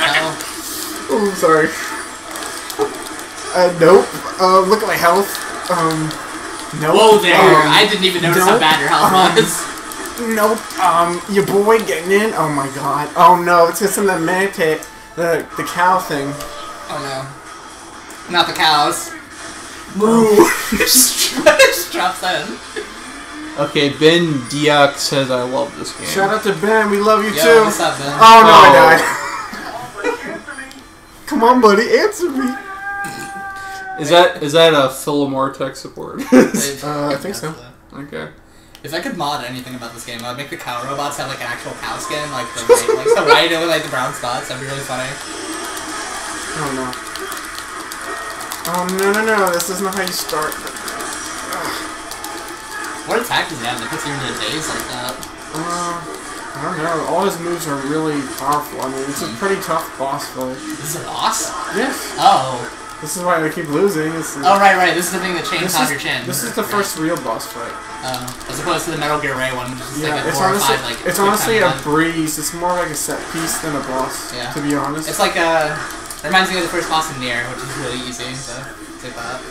[SPEAKER 2] hell?
[SPEAKER 1] Oh, sorry. Nope. Look at my health. No.
[SPEAKER 2] Whoa there! I didn't even notice how bad your health was.
[SPEAKER 1] Nope. Your boy getting in. Oh my god. Oh no, it's just in the meditate, the cow thing.
[SPEAKER 2] Oh no. Not the cows.
[SPEAKER 1] Moo.
[SPEAKER 2] Just drops in.
[SPEAKER 4] Okay, Ben Diak says I love this game.
[SPEAKER 1] Shout out to Ben. We love you
[SPEAKER 2] Yo,
[SPEAKER 1] too.
[SPEAKER 2] what's up, Ben?
[SPEAKER 1] Oh no,
[SPEAKER 4] Oh.
[SPEAKER 1] I died. Come on, buddy, answer me.
[SPEAKER 4] Is that a Philomore tech support?
[SPEAKER 1] I think so.
[SPEAKER 4] Okay.
[SPEAKER 2] If I could mod anything about this game, I'd make the cow robots have like an actual cow skin, like the white, like the white and like the brown spots. That'd be really funny.
[SPEAKER 1] Oh no. Oh no! This isn't how you start.
[SPEAKER 2] What attack does he have that puts you in a daze like that?
[SPEAKER 1] I don't know. All his moves are really powerful. I mean, it's a pretty tough boss fight.
[SPEAKER 2] This is a boss?
[SPEAKER 1] Yes.
[SPEAKER 2] Oh.
[SPEAKER 1] This is why I keep losing.
[SPEAKER 2] Oh, right. This is the thing that changes off your chin.
[SPEAKER 1] This is the first real boss fight.
[SPEAKER 2] As opposed to the Metal Gear Ray one, which is
[SPEAKER 1] Yeah,
[SPEAKER 2] like a
[SPEAKER 1] it's
[SPEAKER 2] glorified,
[SPEAKER 1] honestly,
[SPEAKER 2] like...
[SPEAKER 1] it's honestly a breeze. It's more like a set piece than a boss,
[SPEAKER 2] Yeah.
[SPEAKER 1] to be honest.
[SPEAKER 2] It's like a... It reminds me of the first boss in Nier, which is really easy, so... Take that.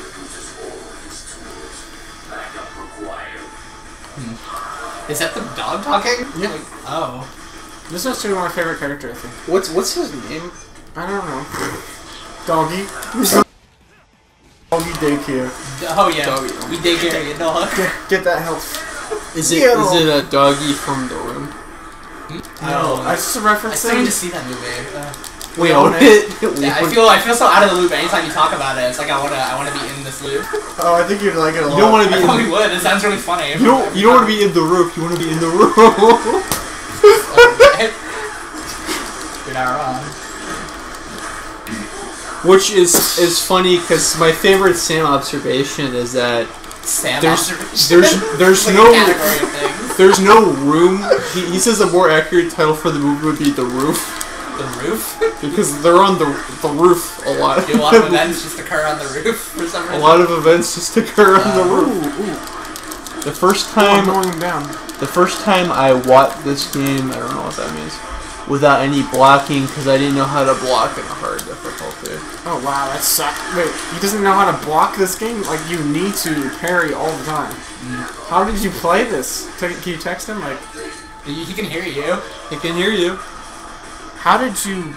[SPEAKER 2] Is that the dog talking?
[SPEAKER 1] Yeah.
[SPEAKER 2] Like, oh.
[SPEAKER 1] This is actually my favorite character, I think.
[SPEAKER 4] What's his name?
[SPEAKER 1] I don't know. Doggy. Doggy daycare.
[SPEAKER 2] Oh yeah,
[SPEAKER 4] Doggy.
[SPEAKER 2] we take care of your dog.
[SPEAKER 1] Get that health.
[SPEAKER 4] Is it a doggy from the room?
[SPEAKER 2] Oh,
[SPEAKER 1] I just
[SPEAKER 2] I
[SPEAKER 1] referencing.
[SPEAKER 2] still need to see that movie.
[SPEAKER 4] Wait,
[SPEAKER 1] own
[SPEAKER 2] Yeah, I feel so out of the loop anytime you talk about it. It's like I wanna be in this loop.
[SPEAKER 1] Oh, I think you'd like it a lot.
[SPEAKER 4] You don't want to
[SPEAKER 2] I
[SPEAKER 4] be.
[SPEAKER 2] probably would. It sounds really funny.
[SPEAKER 4] You don't want to be in the roof. You want to be in the room.
[SPEAKER 2] You're not wrong.
[SPEAKER 4] Which is funny because my favorite Sam observation is that
[SPEAKER 2] Sam
[SPEAKER 4] there's
[SPEAKER 2] like
[SPEAKER 4] no
[SPEAKER 2] a category of things.
[SPEAKER 4] there's no room. He says a more accurate title for the movie would be The Roof
[SPEAKER 2] The roof?
[SPEAKER 4] because they're on the roof a lot.
[SPEAKER 2] Do a lot of events just occur on the roof for some reason.
[SPEAKER 4] A lot of events just occur on the roof.
[SPEAKER 1] Ooh.
[SPEAKER 4] The first
[SPEAKER 1] I'm
[SPEAKER 4] time
[SPEAKER 1] going down.
[SPEAKER 4] I watched this game, I don't know what that means, without any blocking because I didn't know how to block in a hard difficulty.
[SPEAKER 1] Oh wow, that sucks. Wait, he doesn't know how to block this game? Like, you need to parry all the time. How did you play this? Can you text him? Like,
[SPEAKER 2] He can hear you.
[SPEAKER 4] I can hear you.
[SPEAKER 1] how did you...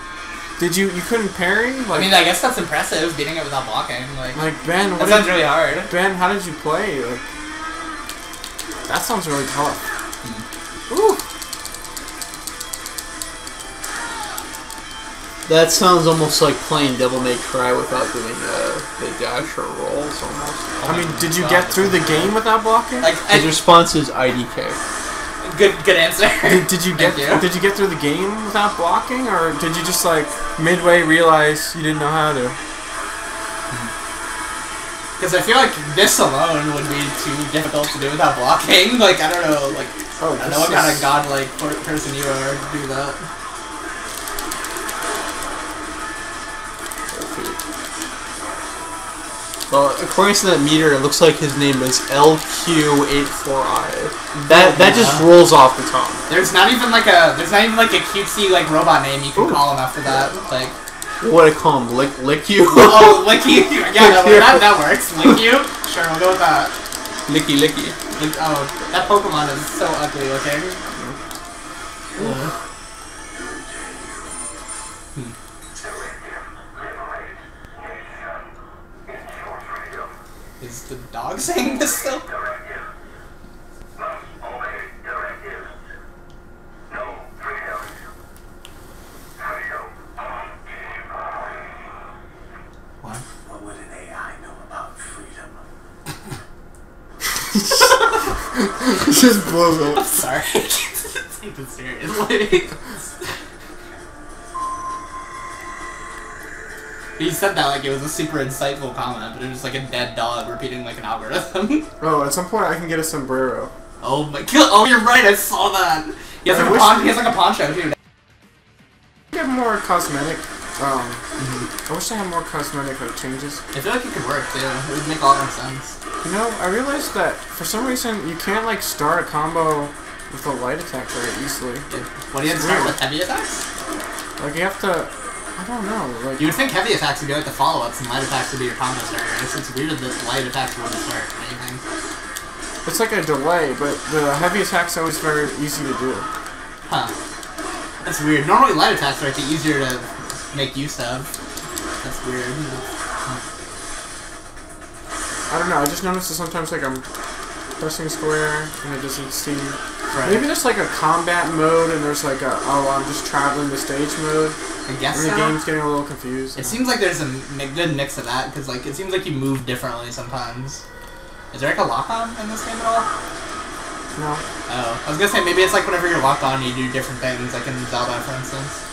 [SPEAKER 1] you couldn't parry? Like,
[SPEAKER 2] I mean, I guess that's impressive, beating it without blocking. Like
[SPEAKER 1] Ben,
[SPEAKER 2] that
[SPEAKER 1] what
[SPEAKER 2] sounds
[SPEAKER 1] did,
[SPEAKER 2] really hard.
[SPEAKER 1] Ben, how did you play? Like, that sounds really tough. Ooh.
[SPEAKER 4] That sounds almost like playing Devil May Cry without doing the dash or rolls almost.
[SPEAKER 1] I mean, did you get through the game without blocking?
[SPEAKER 2] Like,
[SPEAKER 4] His response is IDK.
[SPEAKER 2] good answer.
[SPEAKER 1] Did you get
[SPEAKER 2] Thank you.
[SPEAKER 1] Did you get through the game without blocking, or did you just like midway realize you didn't know how to?
[SPEAKER 2] Because I feel like this alone would be too difficult to do without blocking. Like, I don't know, like, I don't know what kind of godlike person you are to do that.
[SPEAKER 4] Well, according to that meter, it looks like his name is LQ84I. That just rolls off the tongue.
[SPEAKER 2] There's not even like a cutesy like robot name you can call him after that. Like,
[SPEAKER 4] What do I call him? Lick you?
[SPEAKER 2] oh, Licky. Yeah, that works. Lick you. Sure, we'll go with that.
[SPEAKER 4] Licky.
[SPEAKER 2] Like, oh, that Pokemon is so ugly looking. Is the dog saying this still? What?
[SPEAKER 5] What would an AI know about freedom?
[SPEAKER 1] Just blows up.
[SPEAKER 2] I'm sorry. Take this seriously. He said that like it was a super insightful comment, but it was like a dead dog repeating like an algorithm.
[SPEAKER 1] Oh, at some point I can get a sombrero.
[SPEAKER 2] Oh my god! Oh, you're right. I saw that. He has like a poncho too.
[SPEAKER 1] Get more cosmetic. I wish I had more cosmetic like changes.
[SPEAKER 2] I feel like it could work too. It would make a lot more sense.
[SPEAKER 1] You know, I realized that for some reason you can't like start a combo with a light attack very easily.
[SPEAKER 2] What do you have to start with heavy attacks?
[SPEAKER 1] Like you have to. I don't know. Like
[SPEAKER 2] You would think heavy attacks would be like the follow-ups, and light attacks would be your combo starter. It's weird that light attacks wouldn't start anything.
[SPEAKER 1] It's like a delay, but the heavy attack's always very easy to do.
[SPEAKER 2] Huh. That's weird. Normally light attacks are like the easier to make use of. That's weird.
[SPEAKER 1] I don't know, I just noticed that sometimes like I'm pressing square and it doesn't seem...
[SPEAKER 2] Right.
[SPEAKER 1] Maybe there's like a combat mode and there's like a, oh, I'm just traveling the stage mode.
[SPEAKER 2] I guess
[SPEAKER 1] and the
[SPEAKER 2] so.
[SPEAKER 1] game's getting a little confused.
[SPEAKER 2] It seems like there's a good mix of that, because like, it seems like you move differently sometimes. Is there like a lock-on in this game at all?
[SPEAKER 1] No.
[SPEAKER 2] Oh. I was gonna say, maybe it's like whenever you're locked on, you do different things, like in Zelda, for instance.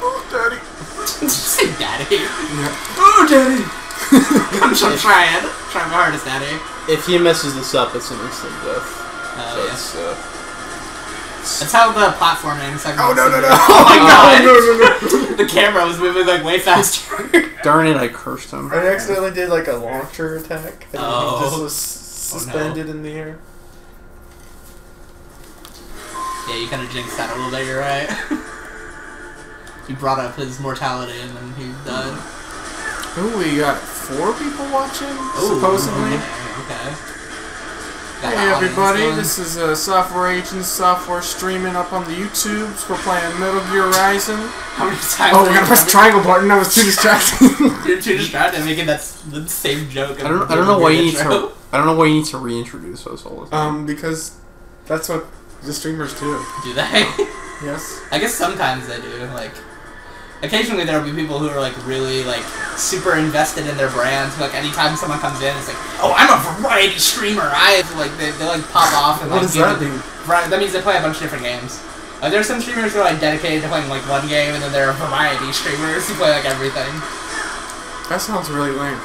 [SPEAKER 1] Oh, Daddy.
[SPEAKER 2] Did you say daddy?
[SPEAKER 1] Yeah. Oh, Daddy!
[SPEAKER 2] I'm trying my hardest, daddy.
[SPEAKER 4] If he messes this up, it's an instant death.
[SPEAKER 2] Oh,
[SPEAKER 4] Yes.
[SPEAKER 2] That's how the platforming segment.
[SPEAKER 1] Oh, no, no, no!
[SPEAKER 2] Oh my god!
[SPEAKER 1] No, no, no!
[SPEAKER 2] The camera was moving like way faster.
[SPEAKER 4] Darn it, I cursed him.
[SPEAKER 1] I accidentally did like a launcher attack. And
[SPEAKER 2] Oh.
[SPEAKER 1] he just was suspended in the air.
[SPEAKER 2] Yeah, you kind of jinxed that a little bit, you're right. You brought up his mortality and then he died.
[SPEAKER 1] Ooh, we got 4 people watching, supposedly.
[SPEAKER 2] Okay.
[SPEAKER 1] Hey everybody, this is Software Agents, software streaming up on the YouTubes. We're playing Metal Gear Rising.
[SPEAKER 2] How many times?
[SPEAKER 1] Oh, we gotta press the triangle button. That was too distracting.
[SPEAKER 2] You're too distracted making that the same joke.
[SPEAKER 4] I don't know why you need to. I don't know why you need to reintroduce us all the time.
[SPEAKER 1] Because that's what the streamers do.
[SPEAKER 2] Do they?
[SPEAKER 1] Yes.
[SPEAKER 2] I guess sometimes they do. Like, occasionally there will be people who are like really like super invested in their brands. Like anytime someone comes in, it's like, oh, I'm a variety streamer. They like pop off and
[SPEAKER 1] What
[SPEAKER 2] like.
[SPEAKER 1] does that mean?
[SPEAKER 2] That means they play a bunch of different games. There's some streamers who are like dedicated to playing like one game, and then there are variety streamers who play like everything.
[SPEAKER 1] That sounds really lame.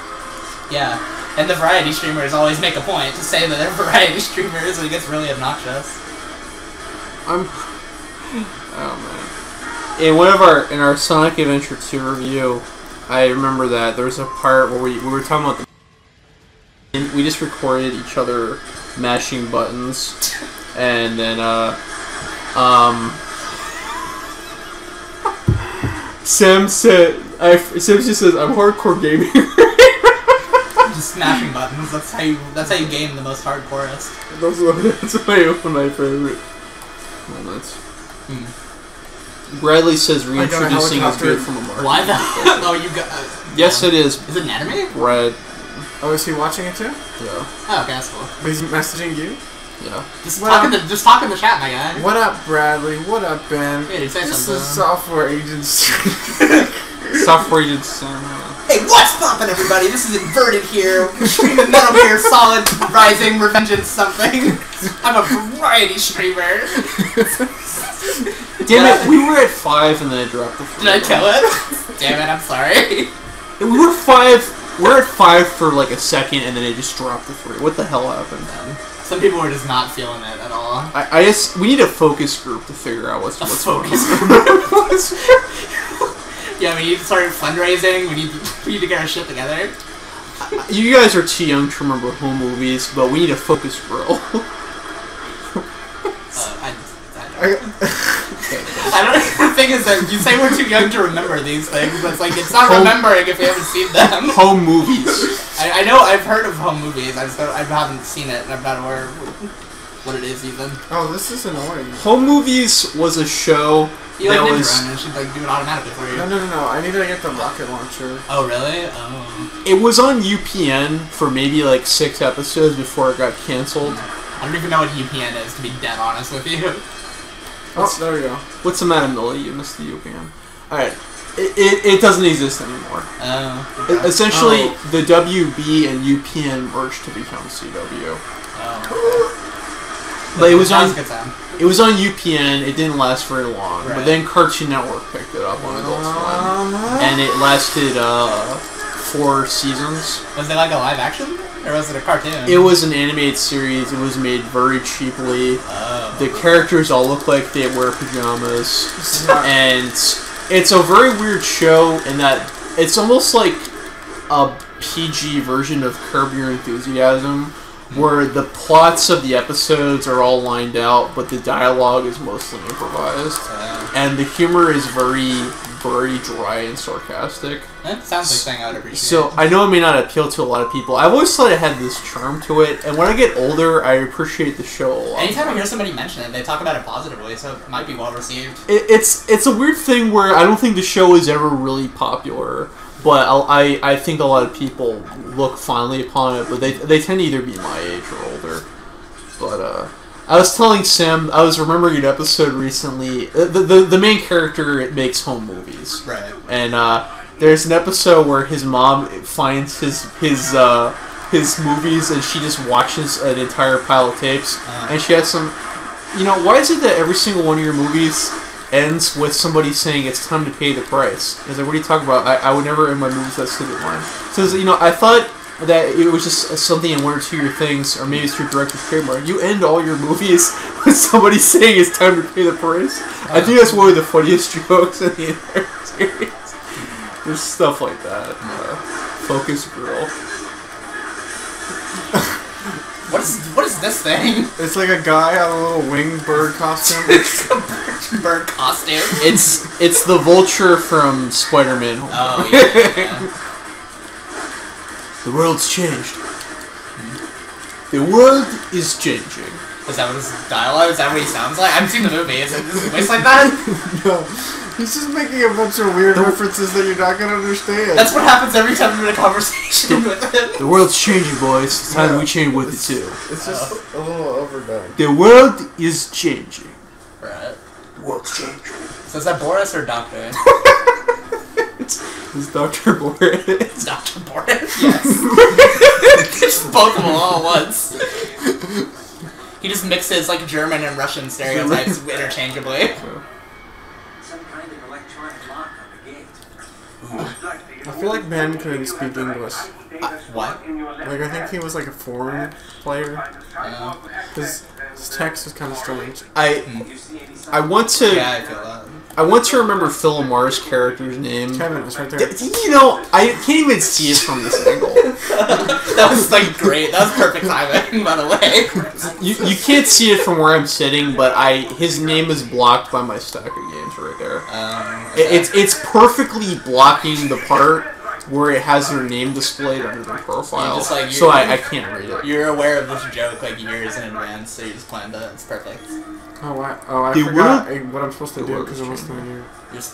[SPEAKER 2] Yeah, and the variety streamers always make a point to say that they're variety streamers, and it gets really obnoxious.
[SPEAKER 4] Oh man. In in our Sonic Adventure 2 review, I remember that there was a part where we were talking about and we just recorded each other mashing buttons, and then Sam just says, "I'm hardcore gaming."
[SPEAKER 2] Just smashing buttons. That's how you game the most hardcorest.
[SPEAKER 4] That's my favorite moments. Bradley says reintroducing is good from a market.
[SPEAKER 2] Why the? Oh, you got.
[SPEAKER 4] Yes, it is.
[SPEAKER 2] Is it an anime?
[SPEAKER 4] Brad.
[SPEAKER 1] Oh, is he watching it too?
[SPEAKER 4] Yeah.
[SPEAKER 2] Oh, okay, that's cool.
[SPEAKER 1] He's messaging you?
[SPEAKER 4] Yeah.
[SPEAKER 2] Just talk in the chat, my guy.
[SPEAKER 1] What up, Bradley? What up, Ben?
[SPEAKER 2] Yeah, dude, say
[SPEAKER 1] this
[SPEAKER 2] something.
[SPEAKER 1] is Software Agents.
[SPEAKER 4] Software Agents.
[SPEAKER 2] Hey, what's poppin', everybody? This is Inverted here. We're streaming Metal Gear Solid Rising Revengence something. I'm a variety streamer.
[SPEAKER 4] Damn it, we were at 5 and then I dropped the 3.
[SPEAKER 2] Did I kill it? Damn it, I'm sorry.
[SPEAKER 4] We were 5. We're at 5 for like a second and then it just dropped the 3. What the hell happened?
[SPEAKER 2] Some people were just not feeling it at all.
[SPEAKER 4] I guess we need a focus group to figure out what's
[SPEAKER 2] focus
[SPEAKER 4] group.
[SPEAKER 2] Yeah, we need to start fundraising. We need to get our shit together.
[SPEAKER 4] You guys are too young to remember home movies, but we need a focus grill.
[SPEAKER 2] I don't know. The thing is that you say we're too young to remember these things, but it's like, it's not remembering if we haven't seen them.
[SPEAKER 4] Home movies.
[SPEAKER 2] I know, I've heard of home movies, I haven't seen it, and I'm not aware of what it is even.
[SPEAKER 1] Oh, this is annoying.
[SPEAKER 4] Home Movies was a show that was...
[SPEAKER 2] and she'd like do it automatically for you.
[SPEAKER 1] No, I need to get the rocket launcher.
[SPEAKER 2] Oh, really? Oh.
[SPEAKER 4] It was on UPN for maybe like 6 episodes before it got canceled.
[SPEAKER 2] I don't even know what UPN is, to be dead honest with you.
[SPEAKER 1] Oh, there we go.
[SPEAKER 4] What's the matter, Millie? You missed the UPN. Alright. It doesn't exist anymore.
[SPEAKER 2] Oh.
[SPEAKER 4] Essentially, the WB and UPN merged to become CW.
[SPEAKER 2] Oh.
[SPEAKER 4] But it was on UPN. It didn't last very long.
[SPEAKER 2] Right.
[SPEAKER 4] But then Cartoon Network picked it up on Adult Swim, and it lasted 4 seasons.
[SPEAKER 2] Was it like a live action, or was it a cartoon?
[SPEAKER 4] It was an animated series. It was made very cheaply.
[SPEAKER 2] Oh.
[SPEAKER 4] The characters all look like they wear pajamas, and it's a very weird show in that it's almost like a PG version of Curb Your Enthusiasm, where the plots of the episodes are all lined out, but the dialogue is mostly improvised. And the humor is very very dry and sarcastic.
[SPEAKER 2] That sounds like something I would appreciate.
[SPEAKER 4] So I know it may not appeal to a lot of people. I've always thought it had this charm to it, and when I get older, I appreciate the show a lot.
[SPEAKER 2] Anytime I hear somebody mention it, they talk about it positively, so it might be well received.
[SPEAKER 4] It's a weird thing where I don't think the show is ever really popular, but I think a lot of people look fondly upon it, but they tend to either be my age or older. But I was telling Sam, I was remembering an episode recently. The main character makes home movies,
[SPEAKER 2] Right.
[SPEAKER 4] and there's an episode where his mom finds his movies, and she just watches an entire pile of tapes, and she has some. You know, why is it that every single one of your movies ends with somebody saying it's time to pay the price? I was like, what are you talking about? I would never in my movies that stupid line. So you know, I thought that it was just something in one or two of your things, or maybe it's your director's trademark. You end all your movies with somebody saying it's time to pay the price. I think that's one of the funniest jokes in the entire series. There's stuff like that. Focus Girl.
[SPEAKER 2] What is this thing?
[SPEAKER 1] It's like a guy on a little winged bird costume.
[SPEAKER 2] It's a bird costume.
[SPEAKER 4] It's the vulture from Spider-Man.
[SPEAKER 2] Oh, yeah.
[SPEAKER 4] The world's changed. The world is changing.
[SPEAKER 2] Is that what his dialogue? Is that what he sounds like? I haven't seen the movie. Is it his voice like that?
[SPEAKER 1] No. He's just making a bunch of weird references that you're not going to understand.
[SPEAKER 2] That's what happens every time I'm in a conversation with him.
[SPEAKER 4] The world's changing, boys. It's time we change with it, too.
[SPEAKER 1] It's just a little overdone.
[SPEAKER 4] The world is changing.
[SPEAKER 2] Right.
[SPEAKER 4] The world's changing.
[SPEAKER 2] So is that Boris or Doctor?
[SPEAKER 4] It's Dr. Boris.
[SPEAKER 2] It's Dr. Boris? Yes. It's both of them all at once. He just mixes like German and Russian stereotypes interchangeably.
[SPEAKER 5] Some kind of electronic lock on the gate.
[SPEAKER 1] I feel like Ben couldn't speak English.
[SPEAKER 2] What?
[SPEAKER 1] Like, I think he was like a foreign player. His text was kind of strange.
[SPEAKER 4] I want to.
[SPEAKER 2] Yeah, I feel that.
[SPEAKER 4] I want to remember Phil Lamar's character's name.
[SPEAKER 1] Kevin was right there.
[SPEAKER 4] You know, I can't even see it from this angle.
[SPEAKER 2] That was like great. That was perfect timing, by the way.
[SPEAKER 4] You can't see it from where I'm sitting, but his name is blocked by my stack of games right there.
[SPEAKER 2] Okay.
[SPEAKER 4] It's perfectly blocking the part where it has their name displayed under their profile,
[SPEAKER 2] just, like,
[SPEAKER 4] so I can't read it.
[SPEAKER 2] You're aware of this joke like years in advance, so you just planned it. It's perfect.
[SPEAKER 1] I forgot what I'm supposed to do because I'm listening to you.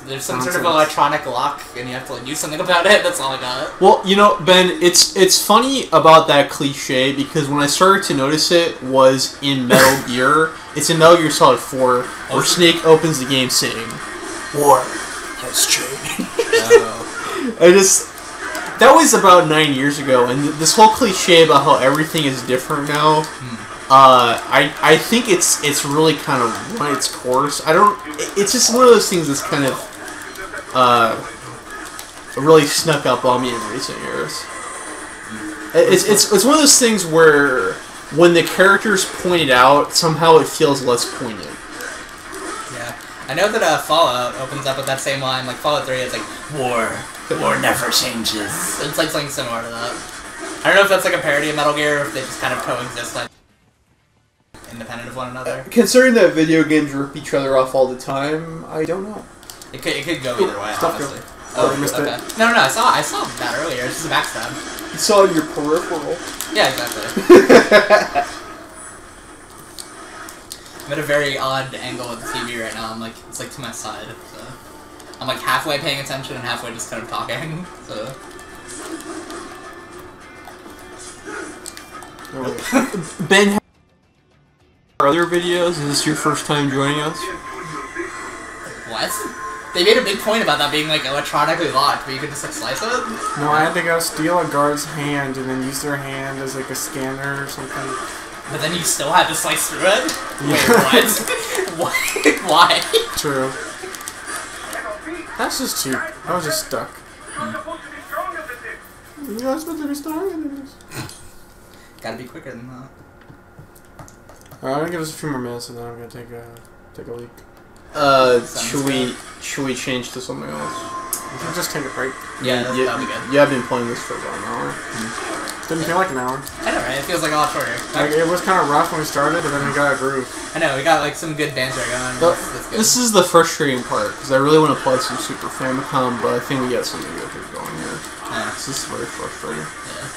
[SPEAKER 2] There's some sort of electronic lock, and you have to like do something about it. That's all I got.
[SPEAKER 4] Well, you know, Ben, it's funny about that cliche because when I started to notice it was in Metal Gear. It's in Metal Gear Solid 4 where Snake opens the game saying, "War has changed." That was about 9 years ago, and this whole cliche about how everything is different now. I think it's really kind of run its course. It's just one of those things that's kind of really snuck up on me in recent years. It's one of those things where when the characters point it out, somehow it feels less poignant.
[SPEAKER 2] Yeah, I know that Fallout opens up with that same line. Like Fallout 3, it's like war never changes. It's like something similar to that. I don't know if that's like a parody of Metal Gear, or if they just kind of coexist like independent of one another.
[SPEAKER 4] Considering that video games rip each other off all the time, I don't know.
[SPEAKER 2] It could go either way, honestly.
[SPEAKER 1] Oh, you missed it.
[SPEAKER 2] No, I saw that earlier. It's just a backstab.
[SPEAKER 4] You saw it in your peripheral.
[SPEAKER 2] Yeah, exactly. I'm at a very odd angle with the TV right now. It's like to my side. So I'm like halfway paying attention and halfway just kind of talking. So.
[SPEAKER 4] Ben, other videos? Is this your first time joining us?
[SPEAKER 2] What? They made a big point about that being like electronically locked, but you could just like slice it.
[SPEAKER 1] No, I had to go steal a guard's hand and then use their hand as like a scanner or something.
[SPEAKER 2] But then you still had to slice through it?
[SPEAKER 1] Yeah.
[SPEAKER 2] Wait, what? Why?
[SPEAKER 1] True. That's just cheap. I was just stuck. You're supposed to be stronger than this.
[SPEAKER 2] Gotta be quicker than that.
[SPEAKER 1] Alright, I'm gonna give us a few more minutes and then I'm gonna take a leak.
[SPEAKER 4] Should we change to something else?
[SPEAKER 1] You can just take a break.
[SPEAKER 2] Yeah, that'd be good.
[SPEAKER 4] Yeah, I've been playing this for about an hour.
[SPEAKER 1] Didn't feel like an hour.
[SPEAKER 2] I know, right? It feels like a lot shorter.
[SPEAKER 1] Like, it was kind of rough when we started, but then we got a groove.
[SPEAKER 2] I know, we got like some good banter going. That's good.
[SPEAKER 4] This is the frustrating part, because I really want to play some Super Famicom, but I think we got something good going here.
[SPEAKER 2] Yeah.
[SPEAKER 4] This is very frustrating.
[SPEAKER 2] Yeah.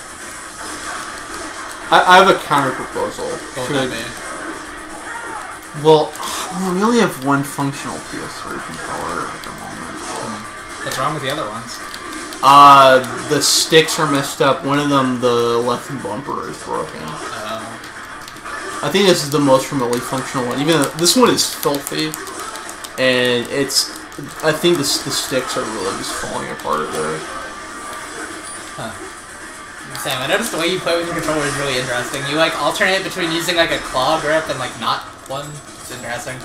[SPEAKER 4] I have a counter proposal.
[SPEAKER 2] What would that be?
[SPEAKER 4] Well, we only have one functional PS3 controller at the moment.
[SPEAKER 2] What's wrong with the other ones?
[SPEAKER 4] The sticks are messed up. One of them, the left bumper, is broken. I think this is the most remotely functional one. Even though this one is filthy, and it's. I think the sticks are really just falling apart there.
[SPEAKER 2] Huh. Sam, I noticed the way you play with your controller is really interesting. You like alternate between using like a claw grip and like not one. It's interesting.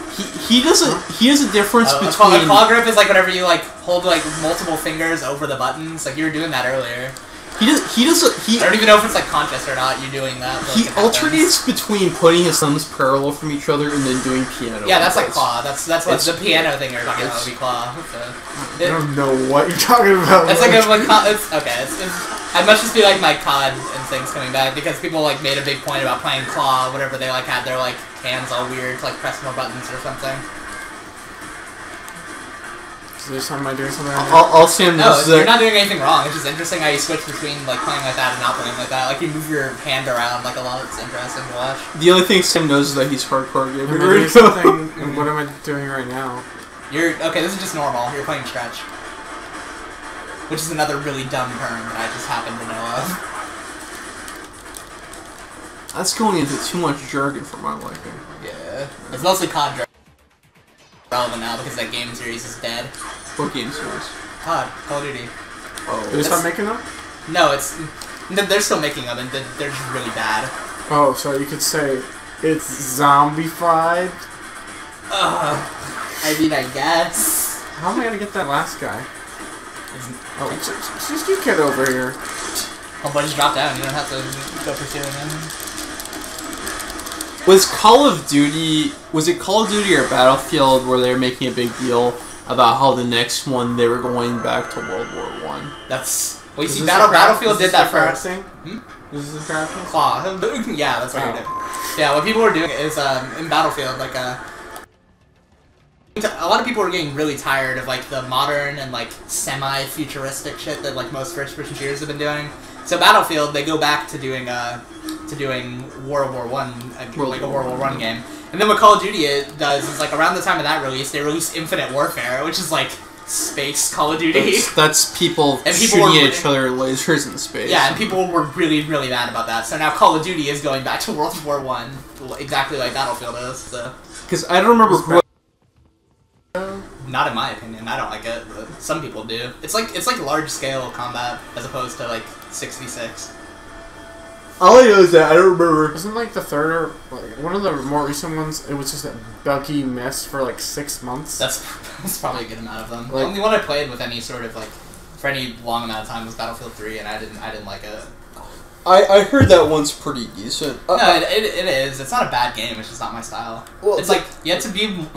[SPEAKER 4] He doesn't. He has a difference between.
[SPEAKER 2] A claw grip is like whenever you like hold like multiple fingers over the buttons. Like you were doing that earlier.
[SPEAKER 4] He doesn't.
[SPEAKER 2] I don't even know if it's like conscious or not. You're doing that.
[SPEAKER 4] He alternates between putting his thumbs parallel from each other and then doing piano.
[SPEAKER 2] Yeah, that's like claw. That's what the piano thing you're talking about would be claw. So,
[SPEAKER 1] I don't know what you're talking about.
[SPEAKER 2] It's like a it's okay. I must just be like my COD instincts coming back because people like made a big point about playing claw whenever they like had their like hands all weird to like press more buttons or something.
[SPEAKER 1] Is there something I doing something?
[SPEAKER 4] I'll say
[SPEAKER 2] no, you're not doing anything wrong. It's just interesting how you switch between like playing like that and not playing like that. Like you move your hand around like a lot. It's interesting to watch.
[SPEAKER 4] The only thing Sam knows is that he's hardcore gamer.
[SPEAKER 1] Am I doing something? And what am I doing right now?
[SPEAKER 2] You're okay. This is just normal. You're playing stretch, which is another really dumb term that I just happen to know of.
[SPEAKER 4] That's going into too much jargon for my liking.
[SPEAKER 2] Yeah, it's mostly COD relevant now because that game series is dead.
[SPEAKER 4] What game series?
[SPEAKER 2] COD, Call of Duty.
[SPEAKER 4] Oh,
[SPEAKER 1] Did they stop making them?
[SPEAKER 2] No, they're still making them, and they're just really bad.
[SPEAKER 1] Oh, so you could say it's zombified.
[SPEAKER 2] I mean, I guess.
[SPEAKER 1] How am I gonna get that last guy? Oh, it's just you kid over here.
[SPEAKER 2] Oh, but just drop down. You don't have to go pursuing him.
[SPEAKER 4] Was Call of Duty or Battlefield where they were making a big deal about how the next one they were going back to World War I?
[SPEAKER 2] That's well, you see, Battlefield did that first.
[SPEAKER 1] This is crafting?
[SPEAKER 2] Claw. Yeah, that's what you're doing. Yeah, what people were doing is in Battlefield, like a lot of people were getting really tired of like the modern and like semi-futuristic shit that like most first-person shooters have been doing. So Battlefield, they go back to doing World War I, like a World War I game. And then what Call of Duty does is like around the time of that release, they released Infinite Warfare, which is like space Call of Duty.
[SPEAKER 4] That's people shooting at each other lasers in space.
[SPEAKER 2] Yeah, and people were really, really mad about that. So now Call of Duty is going back to World War I, exactly like Battlefield is. So.
[SPEAKER 4] Because I don't remember.
[SPEAKER 2] Not in my opinion. I don't like it, but some people do. It's like large scale combat as opposed to like 6v6.
[SPEAKER 4] All I know is that I don't remember.
[SPEAKER 1] Isn't like the third or like one of the more recent ones? It was just a buggy mess for like 6 months.
[SPEAKER 2] That's probably a good amount of them.
[SPEAKER 1] Like,
[SPEAKER 2] the only one I played with any sort of like for any long amount of time was Battlefield 3, and I didn't like it.
[SPEAKER 4] I heard that one's pretty decent.
[SPEAKER 2] No, it is. It's not a bad game. It's just not my style. Well, it's like you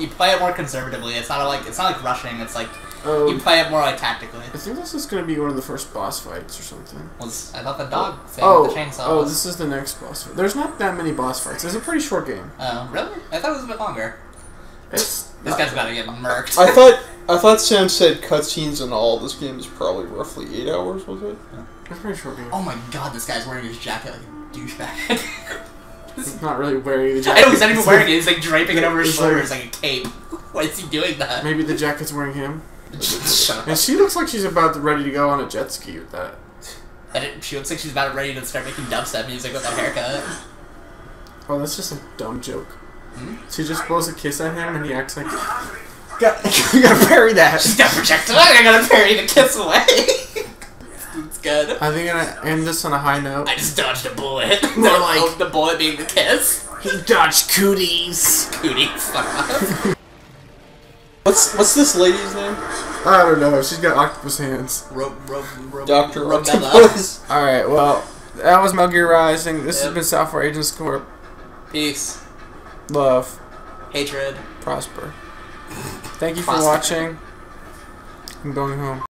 [SPEAKER 2] play it more conservatively. It's not like rushing. It's like you play it more like tactically.
[SPEAKER 1] I think this is gonna be one of the first boss fights or something.
[SPEAKER 2] I thought the dog thing with the chainsaw.
[SPEAKER 1] Oh, this is the next boss fight. There's not that many boss fights. It's a pretty short game.
[SPEAKER 2] Oh, really? I thought it was a bit longer. This guy's about to get murked.
[SPEAKER 4] I thought Sam said cutscenes and all. This game is probably roughly 8 hours, was it?
[SPEAKER 1] Yeah. It's a pretty short game.
[SPEAKER 2] Oh my god, this guy's wearing his jacket like a douchebag.
[SPEAKER 1] He's not really wearing the jacket.
[SPEAKER 2] I know he's not even wearing it. He's like draping it over his shoulders like a cape. Why is he doing that?
[SPEAKER 1] Maybe the jacket's wearing him.
[SPEAKER 2] Shut up.
[SPEAKER 1] And she looks like she's ready to go on a jet ski with that.
[SPEAKER 2] She looks like she's about ready to start making dubstep music with that haircut.
[SPEAKER 1] Oh, that's just a dumb joke.
[SPEAKER 2] Hmm?
[SPEAKER 1] She just blows a kiss at him and he acts like... You gotta parry that!
[SPEAKER 2] She's got projectile! I gotta parry the kiss away! It's good.
[SPEAKER 1] I think I'm gonna end this on a high note.
[SPEAKER 2] I just dodged a bullet.
[SPEAKER 1] More like...
[SPEAKER 2] the bullet being the kiss.
[SPEAKER 1] He dodged cooties!
[SPEAKER 2] Cooties, fuck off.
[SPEAKER 4] What's this lady's name?
[SPEAKER 1] I don't know. She's got octopus hands.
[SPEAKER 4] Dr.
[SPEAKER 2] Octopus.
[SPEAKER 1] Alright, well, that was Metal Gear Rising. This has been Software Agents Corp.
[SPEAKER 2] Peace.
[SPEAKER 1] Love.
[SPEAKER 2] Hatred.
[SPEAKER 1] Prosper. Thank you for watching. I'm going home.